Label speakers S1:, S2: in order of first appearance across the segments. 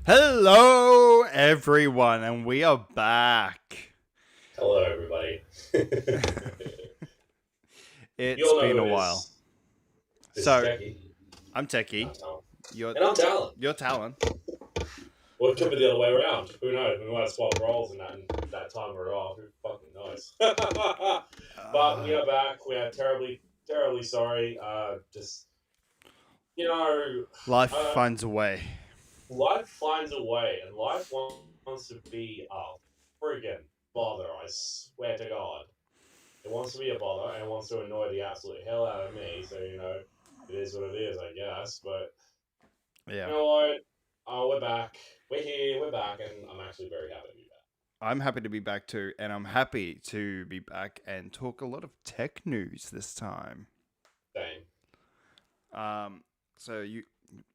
S1: Hello, everyone, and we are back.
S2: Hello, everybody.
S1: It's been a while.
S2: This
S1: So,
S2: is Techie.
S1: I'm Techie.
S2: I'm Talon.
S1: You're,
S2: And I'm Talon.
S1: You're Talon.
S2: Well, it could be the other way around. Who knows? We might swap roles in that time we're off. Who fucking knows? But we are back. We are terribly, terribly sorry.
S1: Life finds a way.
S2: Life finds a way, and life wants to be a friggin' bother, I swear to God. It wants to be a bother, and it wants to annoy the absolute hell out of me, so, it is what it is, I guess, but...
S1: Yeah.
S2: You know what? We're back. We're here, we're back, and I'm actually very happy to be back.
S1: I'm happy to be back too, and I'm happy to be back and talk a lot of tech news this time.
S2: Same.
S1: So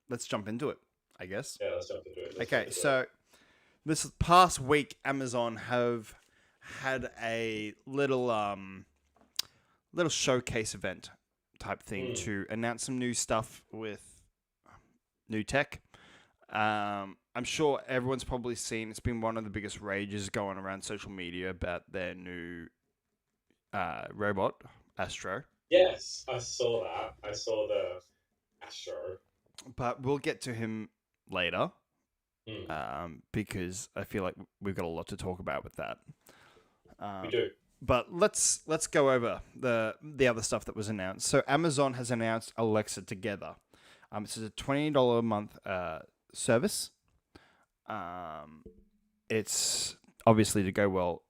S1: let's jump into it, I guess.
S2: Yeah, let's jump into it.
S1: Okay, so this past week, Amazon have had a little showcase event type thing to announce some new stuff with new tech. I'm sure everyone's probably seen, it's been one of the biggest rages going around social media about their new robot, Astro.
S2: Yes, I saw that. I saw the Astro.
S1: But we'll get to him later. Because I feel like we've got a lot to talk about with that.
S2: We do.
S1: But let's go over the other stuff that was announced. So Amazon has announced Alexa Together. This is a $20 a month service. It's obviously to go well,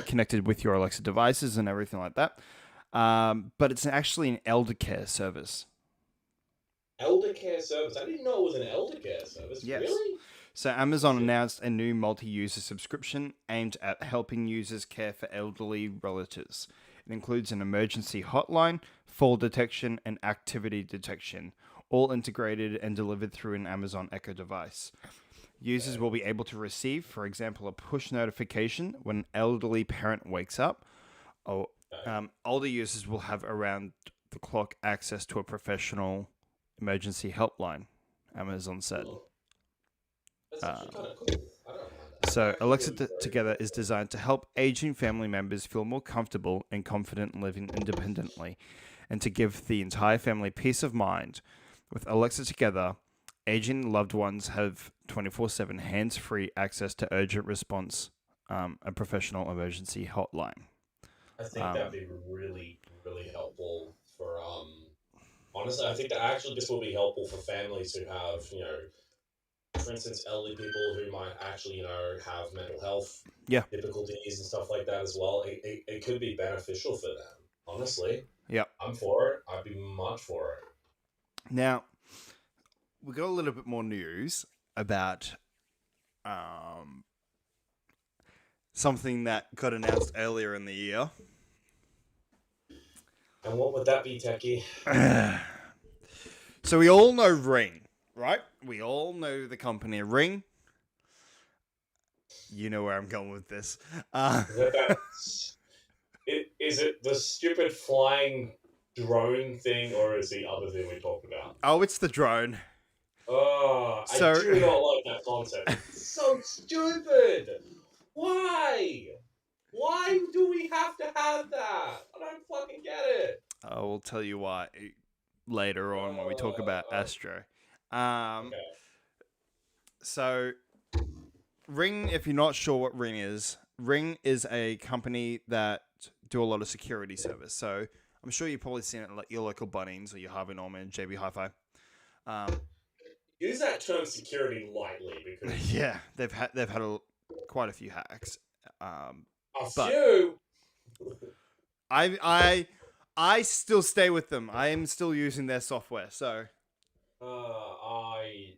S1: connected with your Alexa devices and everything like that. But it's actually an elder care service.
S2: Elder care service? I didn't know it was an elder care service.
S1: Yes.
S2: Really?
S1: So Amazon announced a new multi-user subscription aimed at helping users care for elderly relatives. It includes an emergency hotline, fall detection, and activity detection, all integrated and delivered through an Amazon Echo device. Users will be able to receive, for example, a push notification when an elderly parent wakes up. Older users will have around-the-clock access to a professional emergency helpline, Amazon said.
S2: That's actually kind of cool. I don't mind that.
S1: So Alexa Together is designed to help aging family members feel more comfortable and confident living independently, and to give the entire family peace of mind. With Alexa Together, aging loved ones have 24/7 hands-free access to urgent response, a professional emergency hotline.
S2: I think that'd be really, really helpful for, honestly, I think that actually this will be helpful for families who have, for instance, elderly people who might actually, have mental health difficulties and stuff like that as well. It could be beneficial for them, honestly.
S1: Yeah.
S2: I'm for it. I'd be much for it.
S1: Now, we got a little bit more news about something that got announced earlier in the year.
S2: And what would that be, Techie?
S1: So we all know Ring, right? We all know the company Ring. You know where I'm going with this.
S2: Is it the stupid flying drone thing, or is the other thing we talked about?
S1: Oh, it's the drone.
S2: Oh, I do not like that concept. It's so stupid. Why? Why do we have to have that? I don't fucking get it.
S1: I will tell you why. later on when we talk about Astro.
S2: Okay.
S1: So, Ring, if you're not sure what Ring is a company that do a lot of security service. So, I'm sure you've probably seen it at your local Bunnings or your Harvey Norman, JB Hi-Fi.
S2: Use that term security lightly because
S1: Yeah, they've had quite a few hacks.
S2: a
S1: But
S2: few.
S1: I still stay with them. I am still using their software. So,
S2: I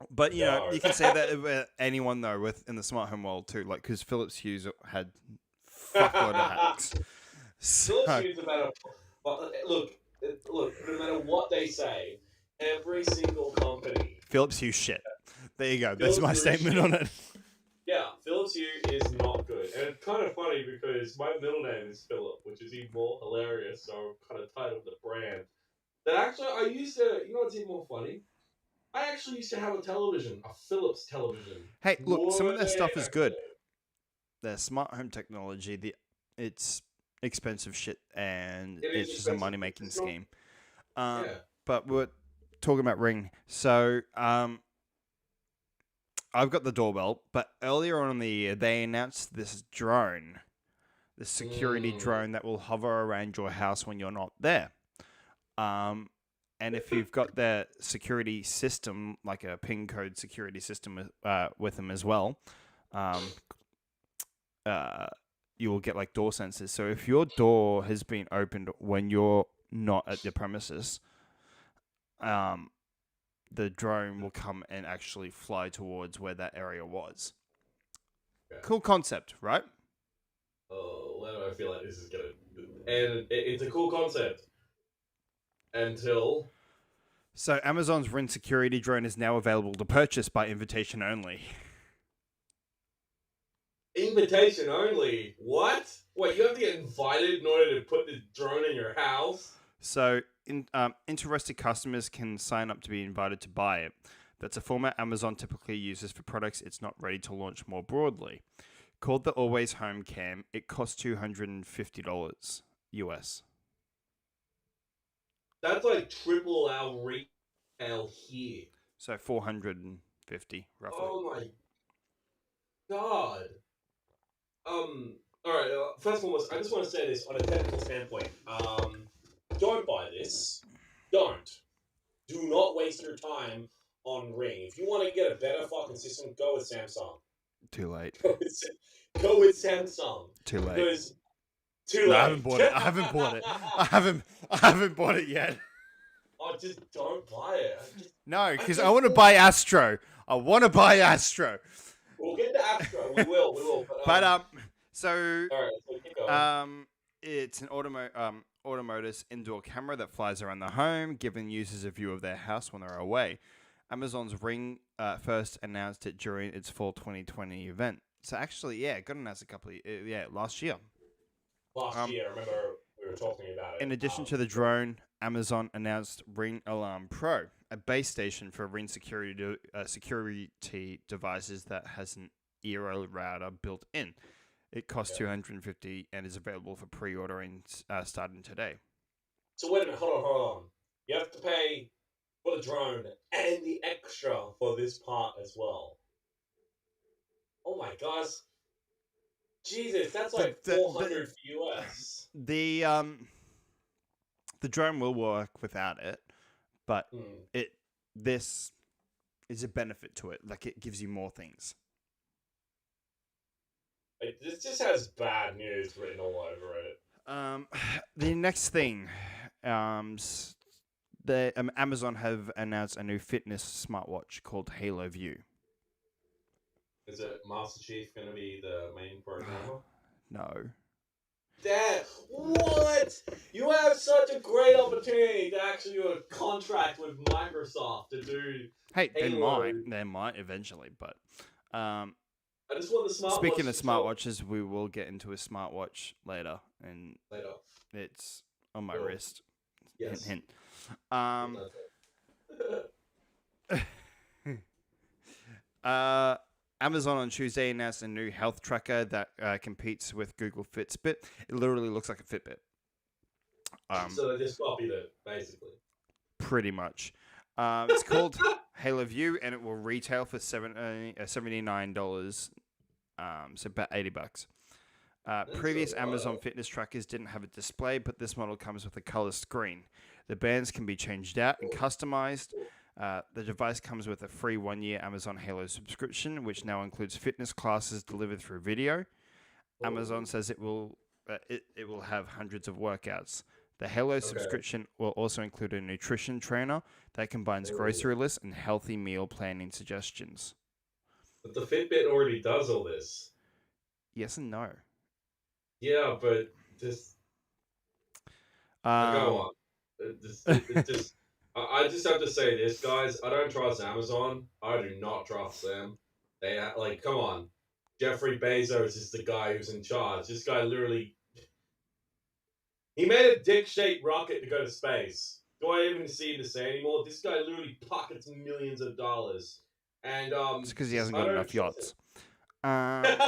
S1: but you know,
S2: no.
S1: you can say that about anyone though in the smart home world too. Like because Philips Hue had fuckload of hacks. So,
S2: Philips Hue's about a. But look. No matter what they say, every single company.
S1: Philips Hue shit. There you go.
S2: Philips
S1: That's my
S2: Hue
S1: statement
S2: shit.
S1: on it.
S2: Yeah, Philips Hue is not good, and it's kind of funny because my middle name is Philip, which is even more hilarious. So I'm kind of titled the brand. That actually, I used to. You know what's even more funny? I actually used to have a television, a Philips television.
S1: Hey, look, some of their
S2: Way
S1: stuff is good.
S2: ago.
S1: Their smart home technology, it's expensive shit, and
S2: It is
S1: it's just a
S2: expensive.
S1: money making
S2: It's not-
S1: scheme.
S2: Yeah.
S1: But we're talking about Ring. So, I've got the doorbell, but earlier on in the year, they announced this drone, the security drone that will hover around your house when you're not there. And if you've got their security system, like a PIN code security system with them as well, you will get like door sensors. So if your door has been opened when you're not at your premises, the drone will come and actually fly towards where that area was.
S2: Okay.
S1: Cool concept, right?
S2: Oh, why do I feel like this is gonna? And it's a cool concept until
S1: So Amazon's Ring security drone is now available to purchase by invitation only.
S2: invitation only. What? Wait, you have to get invited in order to put the drone in your house?
S1: So interested customers can sign up to be invited to buy it. That's a format Amazon typically uses for products it's not ready to launch more broadly. Called the Always Home Cam, it costs $250 US.
S2: That's like triple our retail here.
S1: So 450 roughly.
S2: Oh my god. All right. First and foremost, I just want to say this on a technical standpoint. Don't buy this. Don't. Do not waste your time on Ring. If you want to get a better fucking system, go with Samsung.
S1: Too late.
S2: Go with Samsung.
S1: Too late.
S2: Because too late.
S1: No, I haven't bought it. I haven't bought it yet.
S2: Oh, just don't buy it.
S1: No, because I want to buy Astro. We'll get
S2: the Astro. We will.
S1: But so
S2: all right, so keep going.
S1: it's an automotive indoor camera that flies around the home, giving users a view of their house when they're away. Amazon's Ring first announced it during its fall 2020 event. So actually, yeah, it got announced last year.
S2: Last year, I remember we were talking about it.
S1: In addition to the drone, Amazon announced Ring Alarm Pro, a base station for Ring security devices that has an Eero router built in. It costs $250 and is available for pre-ordering starting today.
S2: So wait a minute, hold on. You have to pay for the drone and the extra for this part as well. Oh my gosh. Jesus, that's like $400 US.
S1: The drone will work without it, but this is a benefit to it. Like it gives you more things.
S2: This just has bad news written all over it.
S1: The next thing, Amazon have announced a new fitness smartwatch called Halo View.
S2: Is it Master Chief going to be the main programmer?
S1: No.
S2: Dad, what? You have such a great opportunity to actually do a contract with Microsoft to do.
S1: Hey, they might eventually, but
S2: I just want the smartwatch.
S1: Speaking of smartwatches, we will get into a smartwatch later, and it's on my wrist.
S2: Yes.
S1: Hint. Amazon on Tuesday announced a new health tracker that competes with Google Fitbit. It literally looks like a Fitbit. Um,
S2: So they just copied it, basically.
S1: pretty much. It's called Halo View, and it will retail for $79. So about $80. Previous Amazon fitness trackers didn't have a display, but this model comes with a color screen. The bands can be changed out and customized. The device comes with a free 1-year Amazon Halo subscription, which now includes fitness classes delivered through video. Amazon says it will have hundreds of workouts. The Halo subscription will also include a nutrition trainer that combines grocery lists and healthy meal planning suggestions.
S2: But the Fitbit already does all this.
S1: Yes and no.
S2: Yeah, but just go on. I just have to say this, guys. I don't trust Amazon. I do not trust them. They come on. Jeffrey Bezos is the guy who's in charge. This guy literally, he made a dick-shaped rocket to go to space. Do I even see to say anymore? This guy literally pockets millions of dollars, and
S1: it's because he hasn't got enough yachts.
S2: Hasn't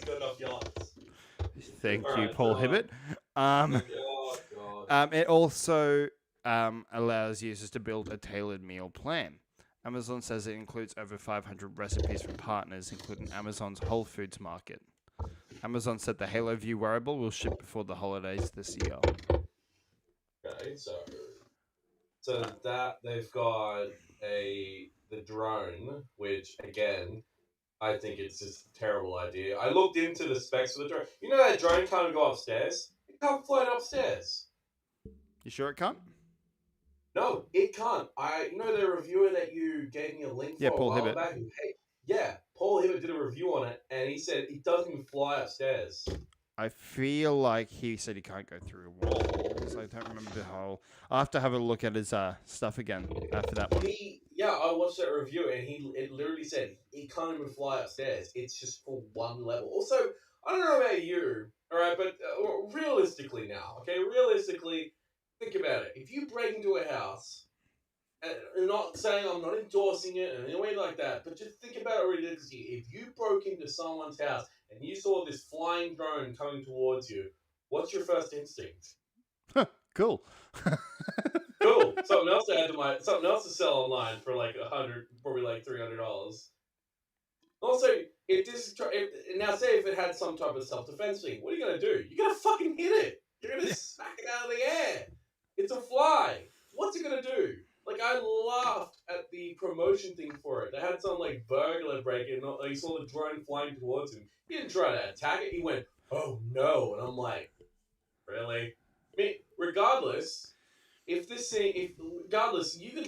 S2: got enough yachts.
S1: Thank you, Paul Hibbert. It also allows users to build a tailored meal plan. Amazon says it includes over 500 recipes from partners, including Amazon's Whole Foods Market. Amazon said the Halo View wearable will ship before the holidays this year.
S2: Okay, so that they've got the drone, which again, I think it's just a terrible idea. I looked into the specs for the drone. You know that drone can't go upstairs? It can't fly upstairs.
S1: You sure it can't?
S2: No, it can't. You know the reviewer that you gave me a link for
S1: Paul
S2: a while
S1: Hibbert.
S2: back? Paul Hibbert did a review on it, and he said it doesn't even fly upstairs.
S1: I feel like he said he can't go through walls. I don't remember the whole. I'll have to have a look at his stuff again after that one.
S2: I watched that review, and it literally said it can't even fly upstairs. It's just for one level. Also, I don't know about you, all right, but realistically now, okay, think about it. If you break into a house, and not saying I'm not endorsing it in any way like that, but just think about it realistically. If you broke into someone's house and you saw this flying drone coming towards you, what's your first instinct?
S1: Cool.
S2: Cool. Something else to sell online for like $100, probably like $300. Also, now say if it had some type of self-defense thing, what are you gonna do? You're gonna fucking hit it. You're gonna smack it out of the air. It's a fly. What's it gonna do? Like, I laughed at the promotion thing for it. They had some like burglar break in. You saw the drone flying towards him. He didn't try to attack it. He went, "Oh no!" And I'm like, really? I mean, regardless, you could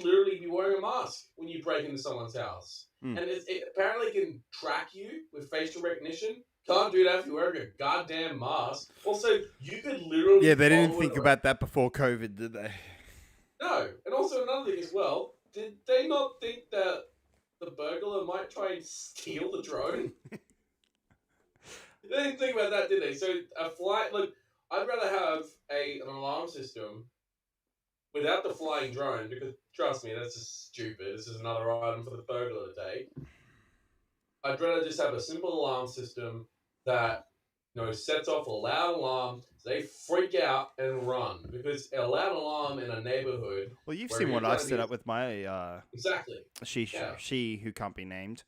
S2: literally be wearing a mask when you break into someone's house. And it apparently can track you with facial recognition. Can't do that if you're wearing a goddamn mask. Also, you could literally...
S1: Yeah, they didn't think about that before COVID, did they?
S2: No. And also another thing as well, did they not think that the burglar might try and steal the drone? They didn't think about that, did they? So a flight... Look, I'd rather have an alarm system without the flying drone, because trust me, that's just stupid. This is another item for the burglar today. I'd rather just have a simple alarm system that sets off a loud alarm, so they freak out and run. Because a loud alarm in a neighborhood...
S1: Well, you've seen what I've set up with my...
S2: Exactly.
S1: She who can't be named.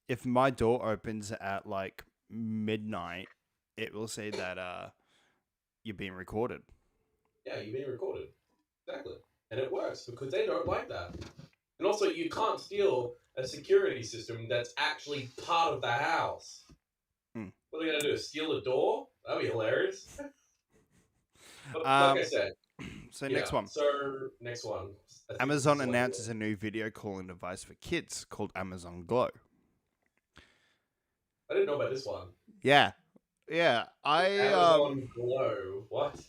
S1: If my door opens at like midnight, it will say that you're being recorded.
S2: Yeah, you're being recorded. Exactly. And it works because they don't like that. And also, you can't steal a security system that's actually part of the house. What are they going to do? Steal the door? That'd be hilarious. But like I said.
S1: Next one.
S2: So, next one.
S1: Amazon announces a new video calling device for kids called Amazon Glow.
S2: I didn't know about this one.
S1: Yeah.
S2: Amazon Glow. What?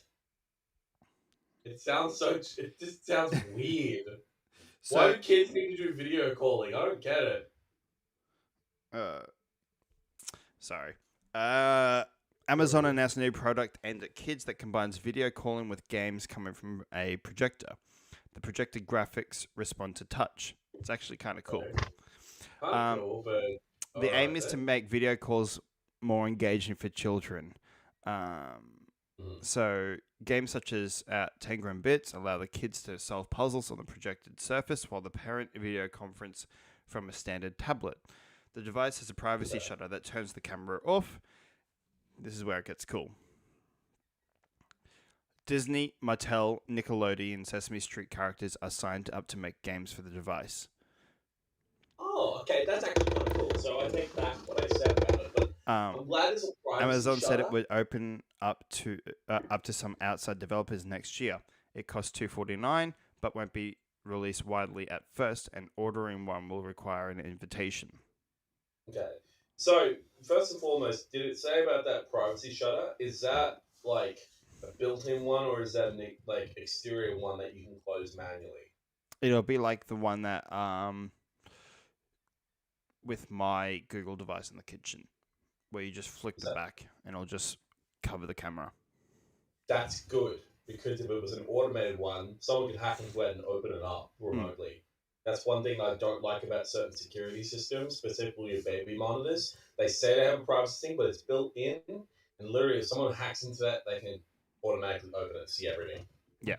S2: It just sounds weird. Why do kids need to do video calling? I don't get it.
S1: Sorry. Amazon announced a new product aimed at kids that combines video calling with games coming from a projector. The projected graphics respond to touch. It's actually kind of cool.
S2: Cool, but
S1: the aim is to make video calls more engaging for children.
S2: Mhm.
S1: So games such as Tangram Bits allow the kids to solve puzzles on the projected surface while the parent video conference from a standard tablet. The device has a privacy shutter that turns the camera off. This is where it gets cool. Disney, Mattel, Nickelodeon, Sesame Street characters are signed up to make games for the device.
S2: Oh, okay, that's actually kind of cool. So I take back what I said about it, but I'm glad there's a privacy
S1: Amazon said it
S2: shutter.
S1: would open up to some outside developers next year. It costs $249, but won't be released widely at first, and ordering one will require an invitation.
S2: Okay. So first and foremost, did it say about that privacy shutter? Is that like a built-in one, or is that an like exterior one that you can close manually?
S1: It'll be like the one that with my Google device in the kitchen, where you just flick
S2: Is
S1: the
S2: that
S1: back and it'll just cover the camera.
S2: that's good because if it was an automated one, someone could hack into it and open it up
S1: Mm.
S2: remotely. That's one thing I don't like about certain security systems, specifically your baby monitors. They say they have a privacy thing, but it's built in, and literally, if someone hacks into that, they can automatically open it and see everything.
S1: Yeah.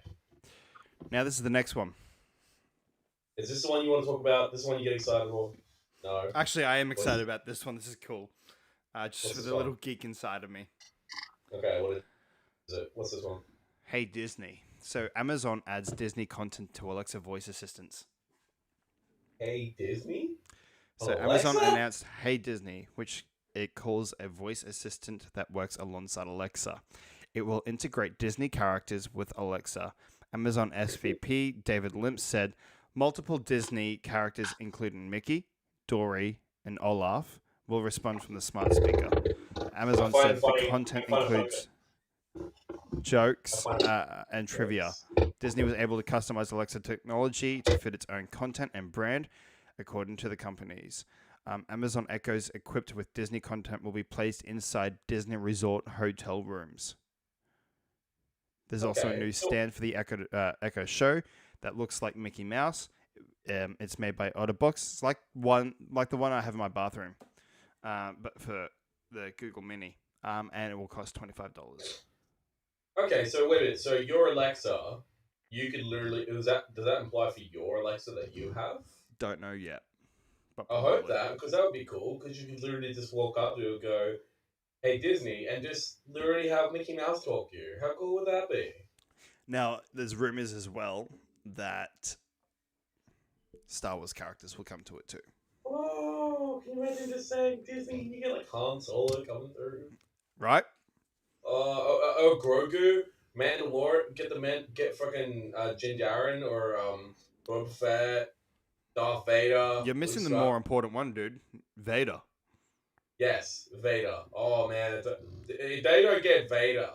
S1: Now this is the next one.
S2: Is this the one you want to talk about? This one you get excited for? No.
S1: Actually, I am
S2: What is
S1: excited
S2: it?
S1: about this one. This is cool. Just
S2: What's
S1: for
S2: this
S1: the
S2: one?
S1: little geek inside of me.
S2: Okay, what is it? What's this one?
S1: Hey Disney. So Amazon adds Disney content to Alexa voice assistants.
S2: Hey Disney?
S1: So Amazon announced Hey Disney, which it calls a voice assistant that works alongside Alexa. It will integrate Disney characters with Alexa. Amazon SVP David Limp said multiple Disney characters, including Mickey, Dory, and Olaf, will respond from the smart speaker. Amazon said the content includes jokes and trivia. Disney was able to customize Alexa technology to fit its own content and brand, according to the companies. Amazon Echoes equipped with Disney content will be placed inside Disney Resort hotel rooms. There's also a new stand for the Echo Show that looks like Mickey Mouse. It's made by Otterbox. It's like the one I have in my bathroom, but for the Google Mini, and it will cost $25.
S2: Okay, so wait a minute. So your Alexa, you could literally does that imply for your Alexa that you have?
S1: Don't know yet, but
S2: I
S1: probably.
S2: hope that because that would be cool because you could literally just walk up to it and go, "Hey Disney," and just literally have Mickey Mouse talk to you. How cool would that be?
S1: Now, there's rumors as well that Star Wars characters will come to it too.
S2: Oh, can you imagine just saying Disney? You get like Han Solo coming through.
S1: Right?
S2: Grogu, Mandalore, get fucking Din Djarin or Boba Fett, Darth Vader.
S1: You're missing the
S2: Luke
S1: more important one, dude. Vader.
S2: Yes, Vader. Oh man, if they don't get Vader,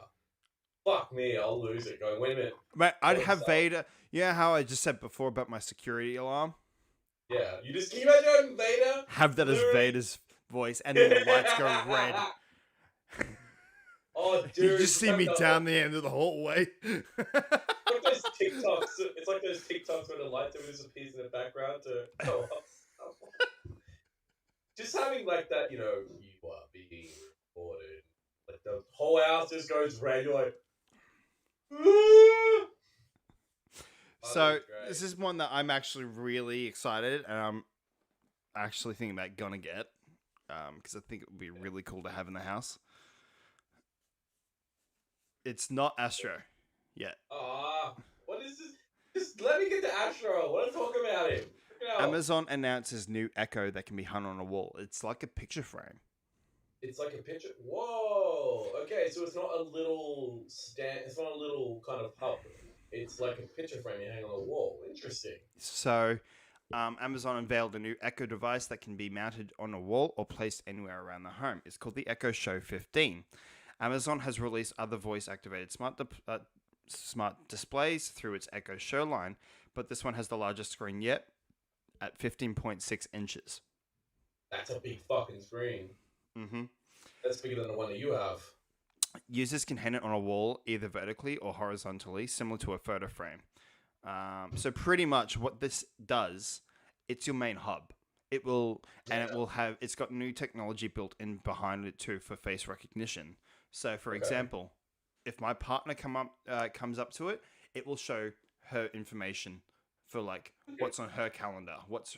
S2: fuck me, I'll lose it. Going, wait a minute.
S1: Mate, I'd have Vader. You know how I just said before about my security alarm?
S2: Yeah, you just can you imagine having Vader?
S1: Have that as Vader's voice, and then the lights go red.
S2: Oh, dude,
S1: You just see me down the end of the hallway.
S2: Like those TikToks. It's like those TikToks where the lightsaber disappears in the background to go up. Just having like that, you are being recorded. Like the whole house just goes red. You're like,
S1: so this is one that I'm actually really excited, and I'm actually thinking about gonna get, because I think it would be really cool to have in the house. It's not Astro yet.
S2: What is this? Just let me get to Astro. I want to talk about him.
S1: Amazon announces new Echo that can be hung on a wall. It's like a picture frame.
S2: It's like a picture. Whoa. Okay, so it's not a little stand. It's not a little kind of hub. It's like a picture frame you hang on the wall. Interesting.
S1: So, Amazon unveiled a new Echo device that can be mounted on a wall or placed anywhere around the home. It's called the Echo Show 15. Amazon has released other voice-activated smart displays through its Echo Show line, but this one has the largest screen yet at 15.6 inches.
S2: That's a big fucking screen.
S1: Mm-hmm.
S2: That's bigger than the one that you have.
S1: Users can hang it on a wall either vertically or horizontally, similar to a photo frame. So pretty much what this does, it's your main hub. It's got new technology built in behind it too for face recognition. So for example, if my partner comes up to it, it will show her information for like what's on her calendar, what's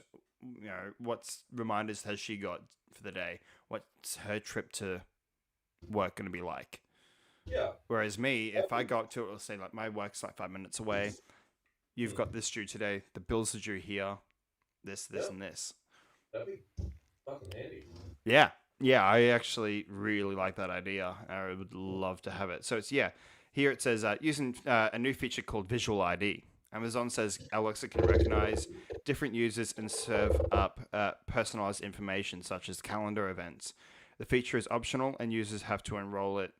S1: reminders has she got for the day, what's her trip to work going to be like.
S2: Yeah.
S1: Whereas me, if I go up to it, it'll say like my work's like 5 minutes away. You've got this due today. The bills are due here. This, and this.
S2: That'd be fucking handy.
S1: Yeah. Yeah, I actually really like that idea. I would love to have it. So it's, here it says using a new feature called Visual ID. Amazon says Alexa can recognize different users and serve up personalized information such as calendar events. The feature is optional and users have to enroll it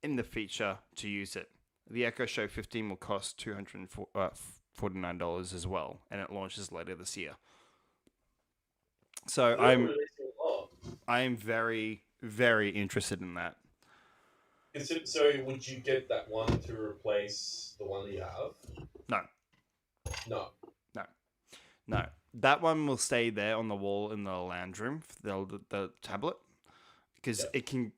S1: in the feature to use it. The Echo Show 15 will cost $249 as well, and it launches later this year. So I am very, very interested in that.
S2: So would you get that one to replace the one that you have? No.
S1: That one will stay there on the wall in the lounge room, the tablet, because I can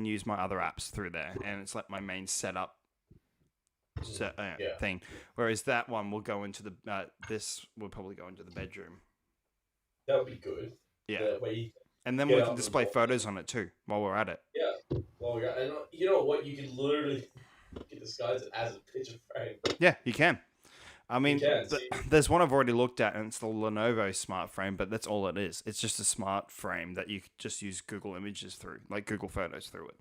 S1: use my other apps through there, and it's like my main setup thing. Whereas that one will go into this will probably go into the bedroom.
S2: That would be good.
S1: Yeah. And then we can display photos on it too while we're at it.
S2: Yeah. Well, and you know what? You can literally get disguise it as a picture frame.
S1: Yeah, you can. I mean, there's one I've already looked at, and it's the Lenovo Smart Frame, but that's all it is. It's just a smart frame that you could just use Google Images through, like Google Photos through it.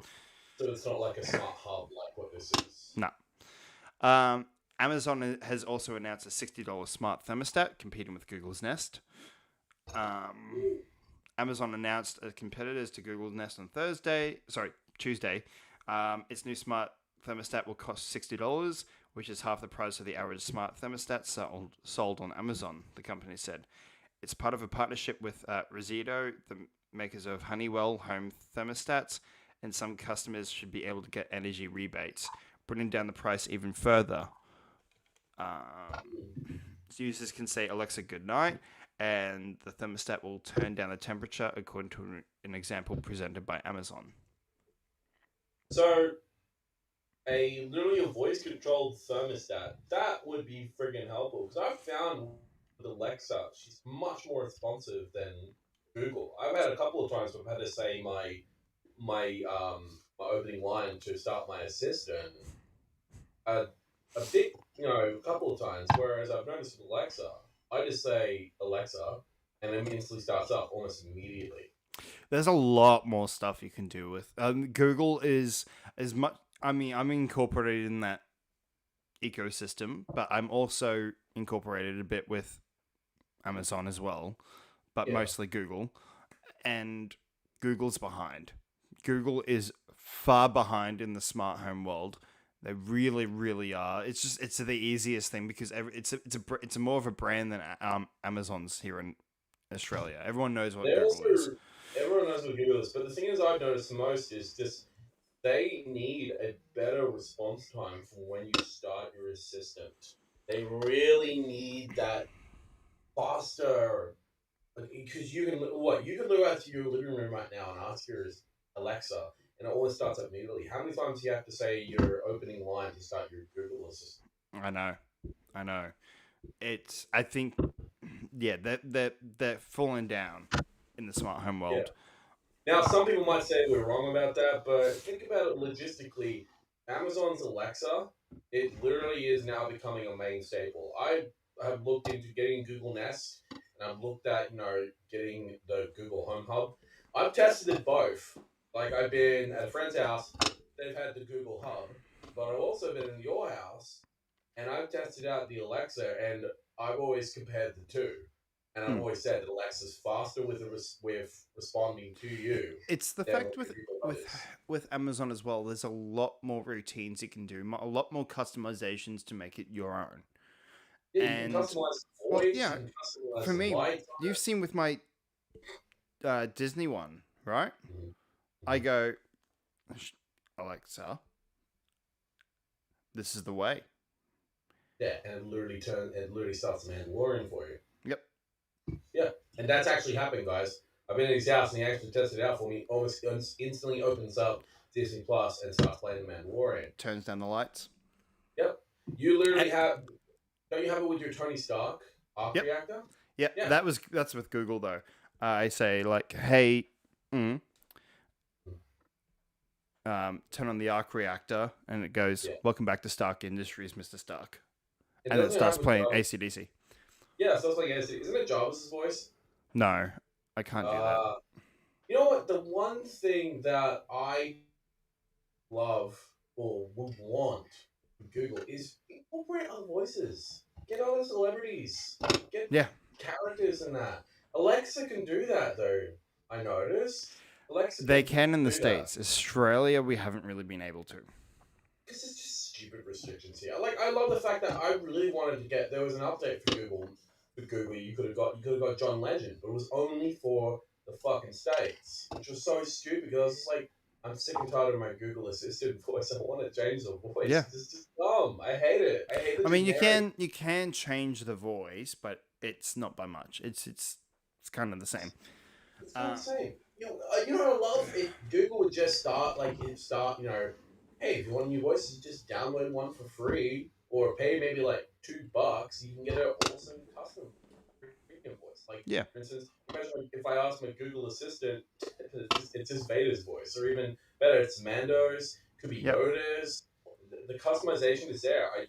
S2: So it's not like a smart hub like what this is?
S1: No. Amazon has also announced a $60 smart thermostat competing with Google's Nest. Amazon announced as competitors to Google's Nest on Tuesday. Its new smart thermostat will cost $60, which is half the price of the average smart thermostat sold on Amazon, the company said. It's part of a partnership with Rezedo, the makers of Honeywell home thermostats, and some customers should be able to get energy rebates, bringing down the price even further. Users can say, Alexa, good night, and the thermostat will turn down the temperature according to an example presented by Amazon.
S2: So, literally a voice-controlled thermostat, that would be friggin' helpful. Because I've found with Alexa, she's much more responsive than Google. I've had a couple of times where I've had to say my opening line to start my assistant. A couple of times. Whereas I've noticed with Alexa, I just say Alexa, and it instantly starts up almost immediately.
S1: There's a lot more stuff you can do with Google is as much. I mean, I'm incorporated in that ecosystem, but I'm also incorporated a bit with Amazon as well, but mostly Google. And Google's behind. Google is far behind in the smart home world. They really, really are. It's the easiest thing because it's more of a brand than Amazon's here in Australia. Everyone knows what Google is.
S2: Everyone knows what Google is, but the thing is, I've noticed the most is just they need a better response time for when you start your assistant. They really need that faster, because you can go out to your living room right now and ask your Alexa, and it always starts up immediately. How many times do you have to say your opening line to start your Google Assistant?
S1: I know. I think, they're falling down in the smart home world.
S2: Yeah. Now, some people might say we're wrong about that, but think about it logistically. Amazon's Alexa, it literally is now becoming a main staple. I have looked into getting Google Nest, and I've looked at, getting the Google Home Hub. I've tested it both. Like, I've been at a friend's house, they've had the Google Hub, but I've also been in your house, and I've tested out the Alexa, and I've always compared the two. And I've always said that Alexa's faster with responding to you.
S1: It's the fact with Amazon as well, there's a lot more routines you can do, a lot more customizations to make it your own.
S2: Yeah, and you can customize voice, and customize
S1: for me,
S2: light.
S1: You've seen with my Disney one, right?
S2: Mm-hmm.
S1: I go, Alexa, this is the way.
S2: Yeah, and it literally starts the Mandalorian for you.
S1: Yep.
S2: Yeah, and that's actually happened, guys. I've been in his house, and he actually tested it out for me. Almost instantly opens up Disney Plus and starts playing The Mandalorian.
S1: Turns down the lights.
S2: Yep. You literally have. Don't you have it with your Tony Stark arc reactor?
S1: Yep. Yeah. That's with Google though. I say like, hey, turn on the arc reactor, and it goes, "Welcome back to Stark Industries, Mr. Stark," and it starts playing AC/DC.
S2: Yeah, so it's like AC. Isn't it Jarvis' voice?
S1: No, I can't do that.
S2: You know what? The one thing that I love or would want with Google is incorporate other voices. Get other celebrities. Get characters in that. Alexa can do that though. I noticed. Alexa.
S1: They can in the States. Australia, we haven't really been able to.
S2: Because it's just stupid restrictions here. Like, I love the fact that I really wanted to get. There was an update for Google. With Google, you could have got John Legend, but it was only for the fucking States, which was so stupid. Because I was just like, I'm sick and tired of my Google Assistant voice. I want to change the voice.
S1: Yeah,
S2: it's just dumb. I hate it.
S1: I mean, you can change the voice, but it's not by much. It's kind of the same.
S2: It's kind of the same. You know what I love? If Google would just start, hey, if you want a new voice, just download one for free or pay maybe like $2. You can get an awesome custom premium voice. Like, for instance, imagine if I ask my Google Assistant, it's just Vader's voice, or even better, it's Mando's, could be Yoda's. The customization is there. I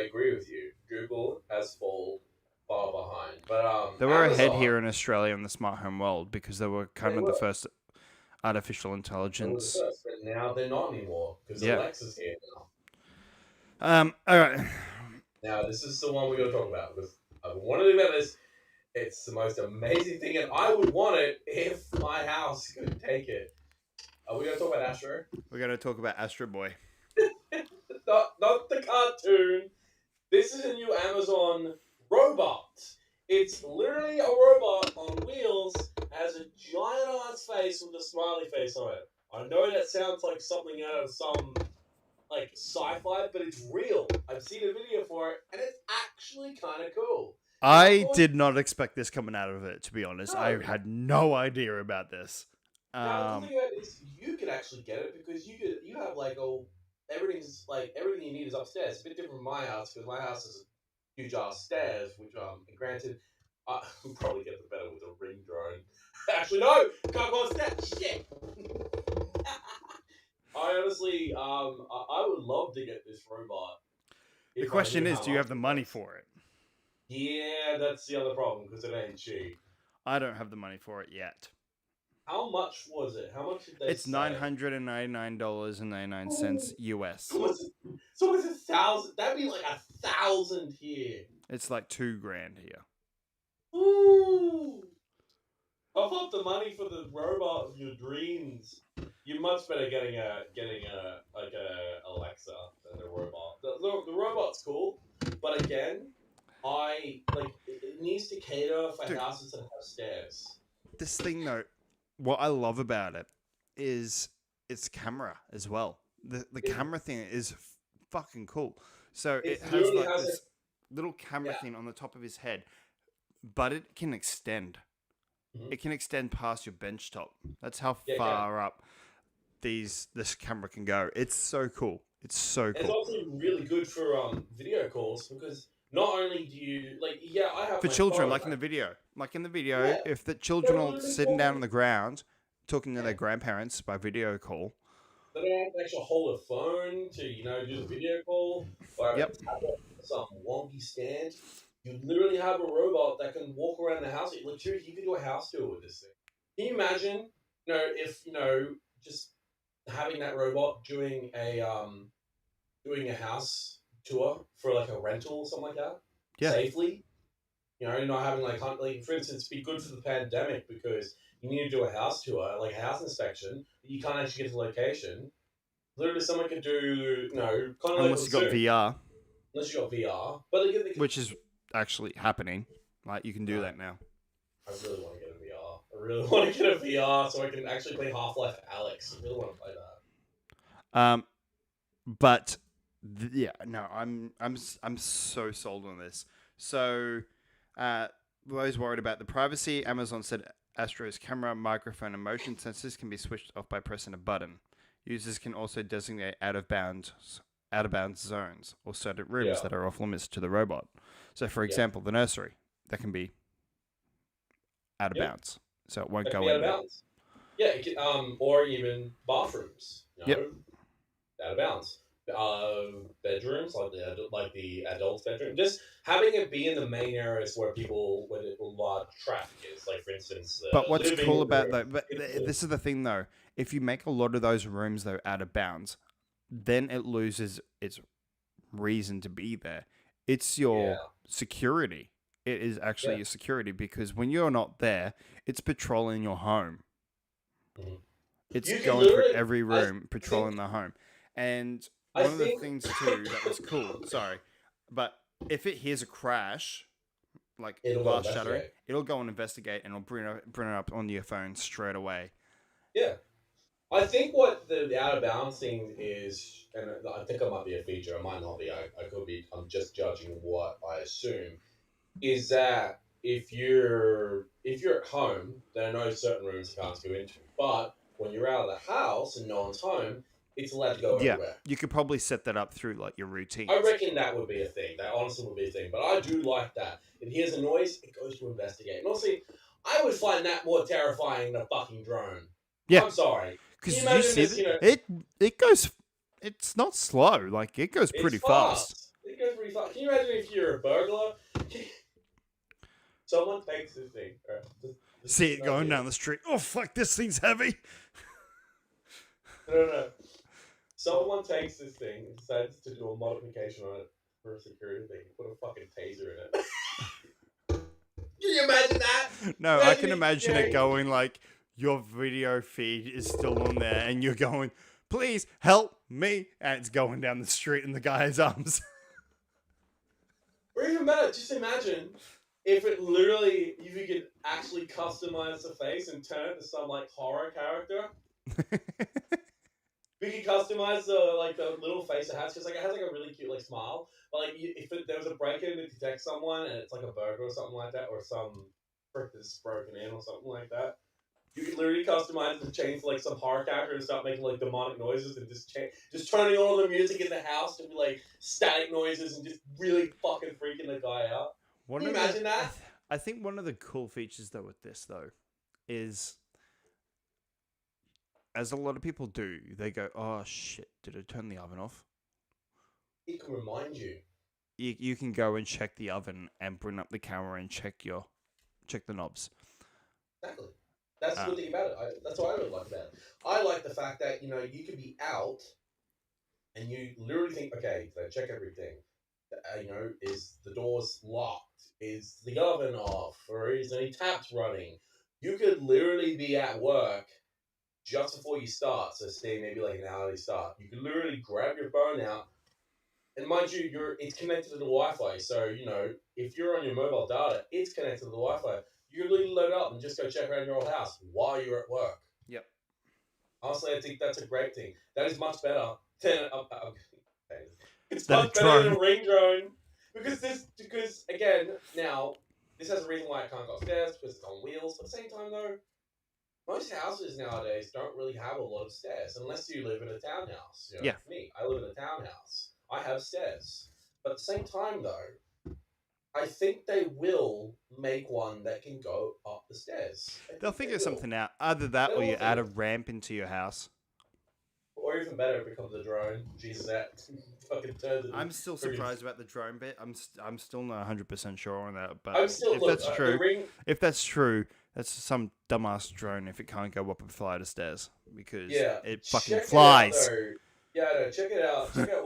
S2: agree with you. Google has fallen far behind, but
S1: they were ahead here in Australia in the smart home world because they were kind of the first artificial intelligence.
S2: They were the first, but now they're not anymore because Alexa's here now.
S1: All right.
S2: Now this is the one we got to talk about because I've been wanting to do about this. It's the most amazing thing, and I would want it if my house could take it. Are we going to talk about Astro?
S1: We're going to talk about Astro Boy.
S2: not the cartoon. This is a new Amazon robot. It's literally a robot on wheels, has a giant ass face with a smiley face on it. I know that sounds like something out of some like sci-fi, but it's real. I've seen a video for it, and it's actually kind of cool.
S1: I did not expect this coming out of it, to be honest. No. I had no idea about this.
S2: Now, the thing about it is, you could actually get it because you have everything you need is upstairs. It's a bit different from my house because my house is a huge ass stairs, which granted, I'll probably get the better with a ring drone. Actually, no, can't go upstairs. Shit. I honestly, I would love to get this robot.
S1: The question is, do you have the money for it?
S2: Yeah, that's the other problem because it ain't cheap.
S1: I don't have the money for it yet.
S2: How much was it? How much did they
S1: It's $999.99 US.
S2: So it's 1,000. That'd be like 1,000 here.
S1: It's like $2,000 here.
S2: Ooh! I've got the money for the robot of your dreams. You're much better getting a Alexa than the robot. The robot's cool, but again, it needs to cater for houses that have stairs.
S1: This thing though, what I love about it is its camera as well. The camera thing is fucking cool. So it has like this little camera thing on the top of his head, but it can extend. Mm-hmm. It can extend past your bench top. That's how far up this camera can go. It's so cool. It's so cool.
S2: It's also really good for video calls because not only do you I have
S1: for children phone, in the video. Like in the video, if the children are sitting down on the ground talking to their grandparents by video call.
S2: They don't have to actually hold a phone to do the video call or some wonky stand. You literally have a robot that can walk around the house. Like, seriously, you could do a house tour with this thing. Can you imagine, if just having that robot doing a house tour for like a rental or something like that safely? Not having for instance, be good for the pandemic because you need to do a house tour, like a house inspection, but you can't actually get to the location. Literally, someone could do, kind of
S1: unless you got VR.
S2: Unless you got VR, but
S1: which is actually happening. Like you can do that now.
S2: I really want to get a VR. I really want to get a VR so I can actually play Half-Life Alyx. I really want to play that.
S1: But I'm so sold on this. So, those worried about the privacy, Amazon said Astro's camera, microphone, and motion sensors can be switched off by pressing a button. Users can also designate out-of-bounds zones or certain rooms
S2: Yeah.
S1: that are off limits to the robot. So, for
S2: Yeah.
S1: example, the nursery that can be out of
S2: Yep.
S1: bounds, so it won't
S2: That can
S1: go
S2: be out
S1: in
S2: of
S1: there.
S2: bounds. Yeah, it can, or even bathrooms.
S1: Yep.
S2: Out of bounds. Bedrooms, like the adults' bedroom, just having it be in the main areas where a lot of traffic is. Like for instance,
S1: But
S2: the
S1: what's
S2: living
S1: cool about
S2: room.
S1: though, this is the thing though, if you make a lot of those rooms though out of bounds, then it loses its reason to be there. It's
S2: Yeah.
S1: your security. It is actually
S2: Yeah.
S1: your security because when you're not there, it's patrolling your home.
S2: Mhm.
S1: It's
S2: You can
S1: going through
S2: literally.
S1: every
S2: I
S1: room, patrolling
S2: think.
S1: the home. And
S2: I
S1: one of the
S2: think.
S1: things too that was cool, sorry, but if it hears a crash, like
S2: It'll go
S1: glass shattering,
S2: investigate.
S1: it'll go and investigate and it'll bring it up on your phone straight away.
S2: Yeah. I think what the out of bounds thing is, and I think it might be a feature. It might not be. I could be. I'm just judging what I assume is that if you're at home, there are no certain rooms you can't go into. But when you're out of the house and no one's home, it's allowed to go
S1: Yeah,
S2: everywhere.
S1: you could probably set that up through like your
S2: I
S1: routines.
S2: reckon that would be a thing. That honestly would be a thing. But I do like that. It hears a noise, it goes to investigate. And honestly, I would find that more terrifying than a fucking drone.
S1: Yeah,
S2: I'm sorry. Can you
S1: because you
S2: imagine
S1: see
S2: this?
S1: that it goes, it's not slow. Like it goes
S2: It's
S1: pretty fast.
S2: fast. It goes pretty fast. Can you imagine if you're a burglar? Someone takes this thing. This
S1: See
S2: is
S1: it
S2: an
S1: going
S2: idea.
S1: down the street. Oh fuck! This thing's heavy.
S2: No. Someone takes this thing and decides to do a modification on it for a security thing. Put a fucking taser in it. Can you imagine that?
S1: No, I can imagine it going like your video feed is still on there, and you're going, "Please help me," and it's going down the street in the guy's arms.
S2: Or even better, just imagine if you could actually customize the face and turn it to some like horror character. We could customize the little face it has because it has like a really cute like smile. But like if there was a break in to detect someone and it's like a burglar or something like that, or some prick that's broken in or something like that, you could literally customize the change like some horror character and start making like demonic noises and just turning all the music in the house to be like static noises and just really fucking freaking the guy out. Can you imagine that?
S1: I think one of the cool features though with this though is, as a lot of people do, they go, "Oh shit, did I turn the oven off?"
S2: It can remind you.
S1: You can go and check the oven and bring up the camera and check the knobs.
S2: Exactly. That's the good thing about it. That's what I really like about it. I like the fact that you can be out and you literally think, okay, so check everything. Is the doors locked? Is the oven off? Or is any taps running? You could literally be at work just before you start. So stay maybe like an hour early start. You can literally grab your phone out, and mind you, it's connected to the Wi-Fi. So if you're on your mobile data, it's connected to the Wi-Fi. You can literally load up and just go check around your old house while you're at work.
S1: Yep.
S2: Honestly, I think that's a great thing. That is much better than it's
S1: Than a
S2: much better than
S1: drone.
S2: a ring drone because again now this has a reason why it can't go upstairs because it's on wheels. But at the same time though, most houses nowadays don't really have a lot of stairs unless you live in a townhouse.
S1: Yeah.
S2: For me, I live in a townhouse. I have stairs, but at the same time though, I think they will make one that can go up the stairs.
S1: They'll figure something out. Either that, or you add a ramp into your house.
S2: Or even better, it becomes a drone. Jesus, that fucking turns it.
S1: I'm still surprised about the drone bit. I'm still not 100% sure on that. But if that's true, that's some dumbass drone if it can't go up a flight of stairs because it fucking flies.
S2: Check it out. Check out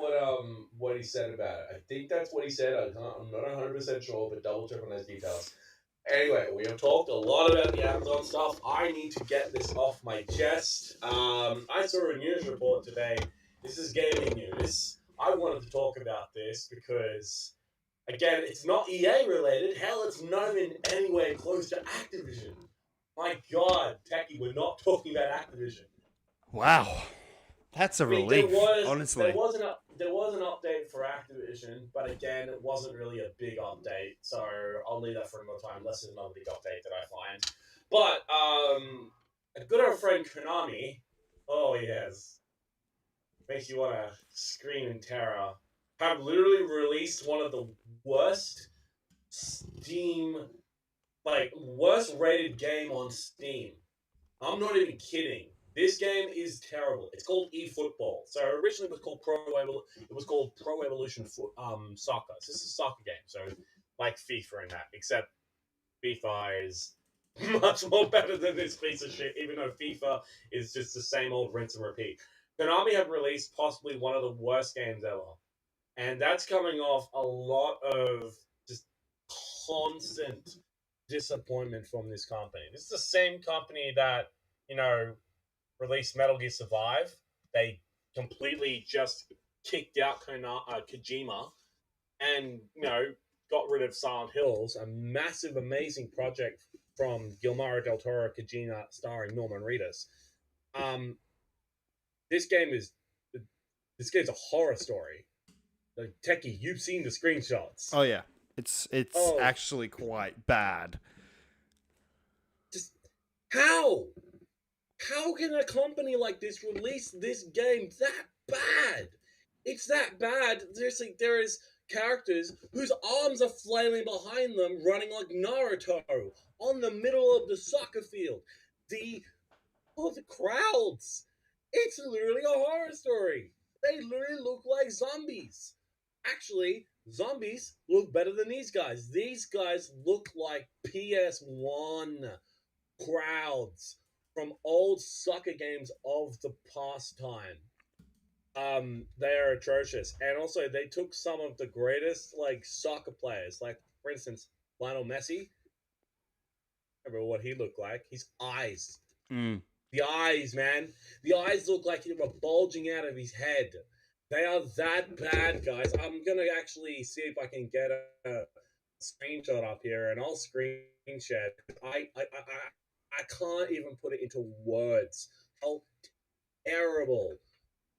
S2: what he said about it. I think that's what he said. I'm not 100% sure, but double check on those details. Anyway, we have talked a lot about the Amazon stuff. I need to get this off my chest. I saw a news report today. This is gaming news. I wanted to talk about this because, again, it's not EA related. Hell, it's not even anywhere close to Activision. My God, Techie, we're not talking about Activision.
S1: Wow. That's a relief, honestly.
S2: There was an update for Activision, but again, it wasn't really a big update, so I'll leave that for another time, unless there's another big update that I find. But, a good old friend Konami, oh yes, makes you want to scream in terror, have literally released one of the worst Steam, like, worst rated game on Steam. I'm not even kidding. This game is terrible. It's called eFootball. So originally it was called Pro Evolution Soccer. So this is a soccer game. So like FIFA and that, except FIFA is much more better than this piece of shit. Even though FIFA is just the same old rinse and repeat. Konami have released possibly one of the worst games ever, and that's coming off a lot of just constant disappointment from this company. This is the same company that, you know, released Metal Gear Survive. They completely just kicked out Kojima and, got rid of Silent Hills, a massive, amazing project from Guillermo del Toro, Kojima, starring Norman Reedus. Um, this game is this game's a horror story. Like, Techie, you've seen the screenshots.
S1: Oh yeah, it's actually quite bad.
S2: Just how? How can a company like this release this game that bad? It's that bad. Seriously, there is characters whose arms are flailing behind them, running like Naruto on the middle of the soccer field. The the crowds. It's literally a horror story. They literally look like zombies. Actually, zombies look better than these guys. These guys look like PS1 crowds from old soccer games of the past time. They are atrocious, and also they took some of the greatest like soccer players, like for instance Lionel Messi. Remember what he looked like? His eyes, the eyes, man, the eyes look like they were bulging out of his head. They are that bad, guys. I'm gonna actually see if I can get a screenshot up here, and I'll screen share. I can't even put it into words how terrible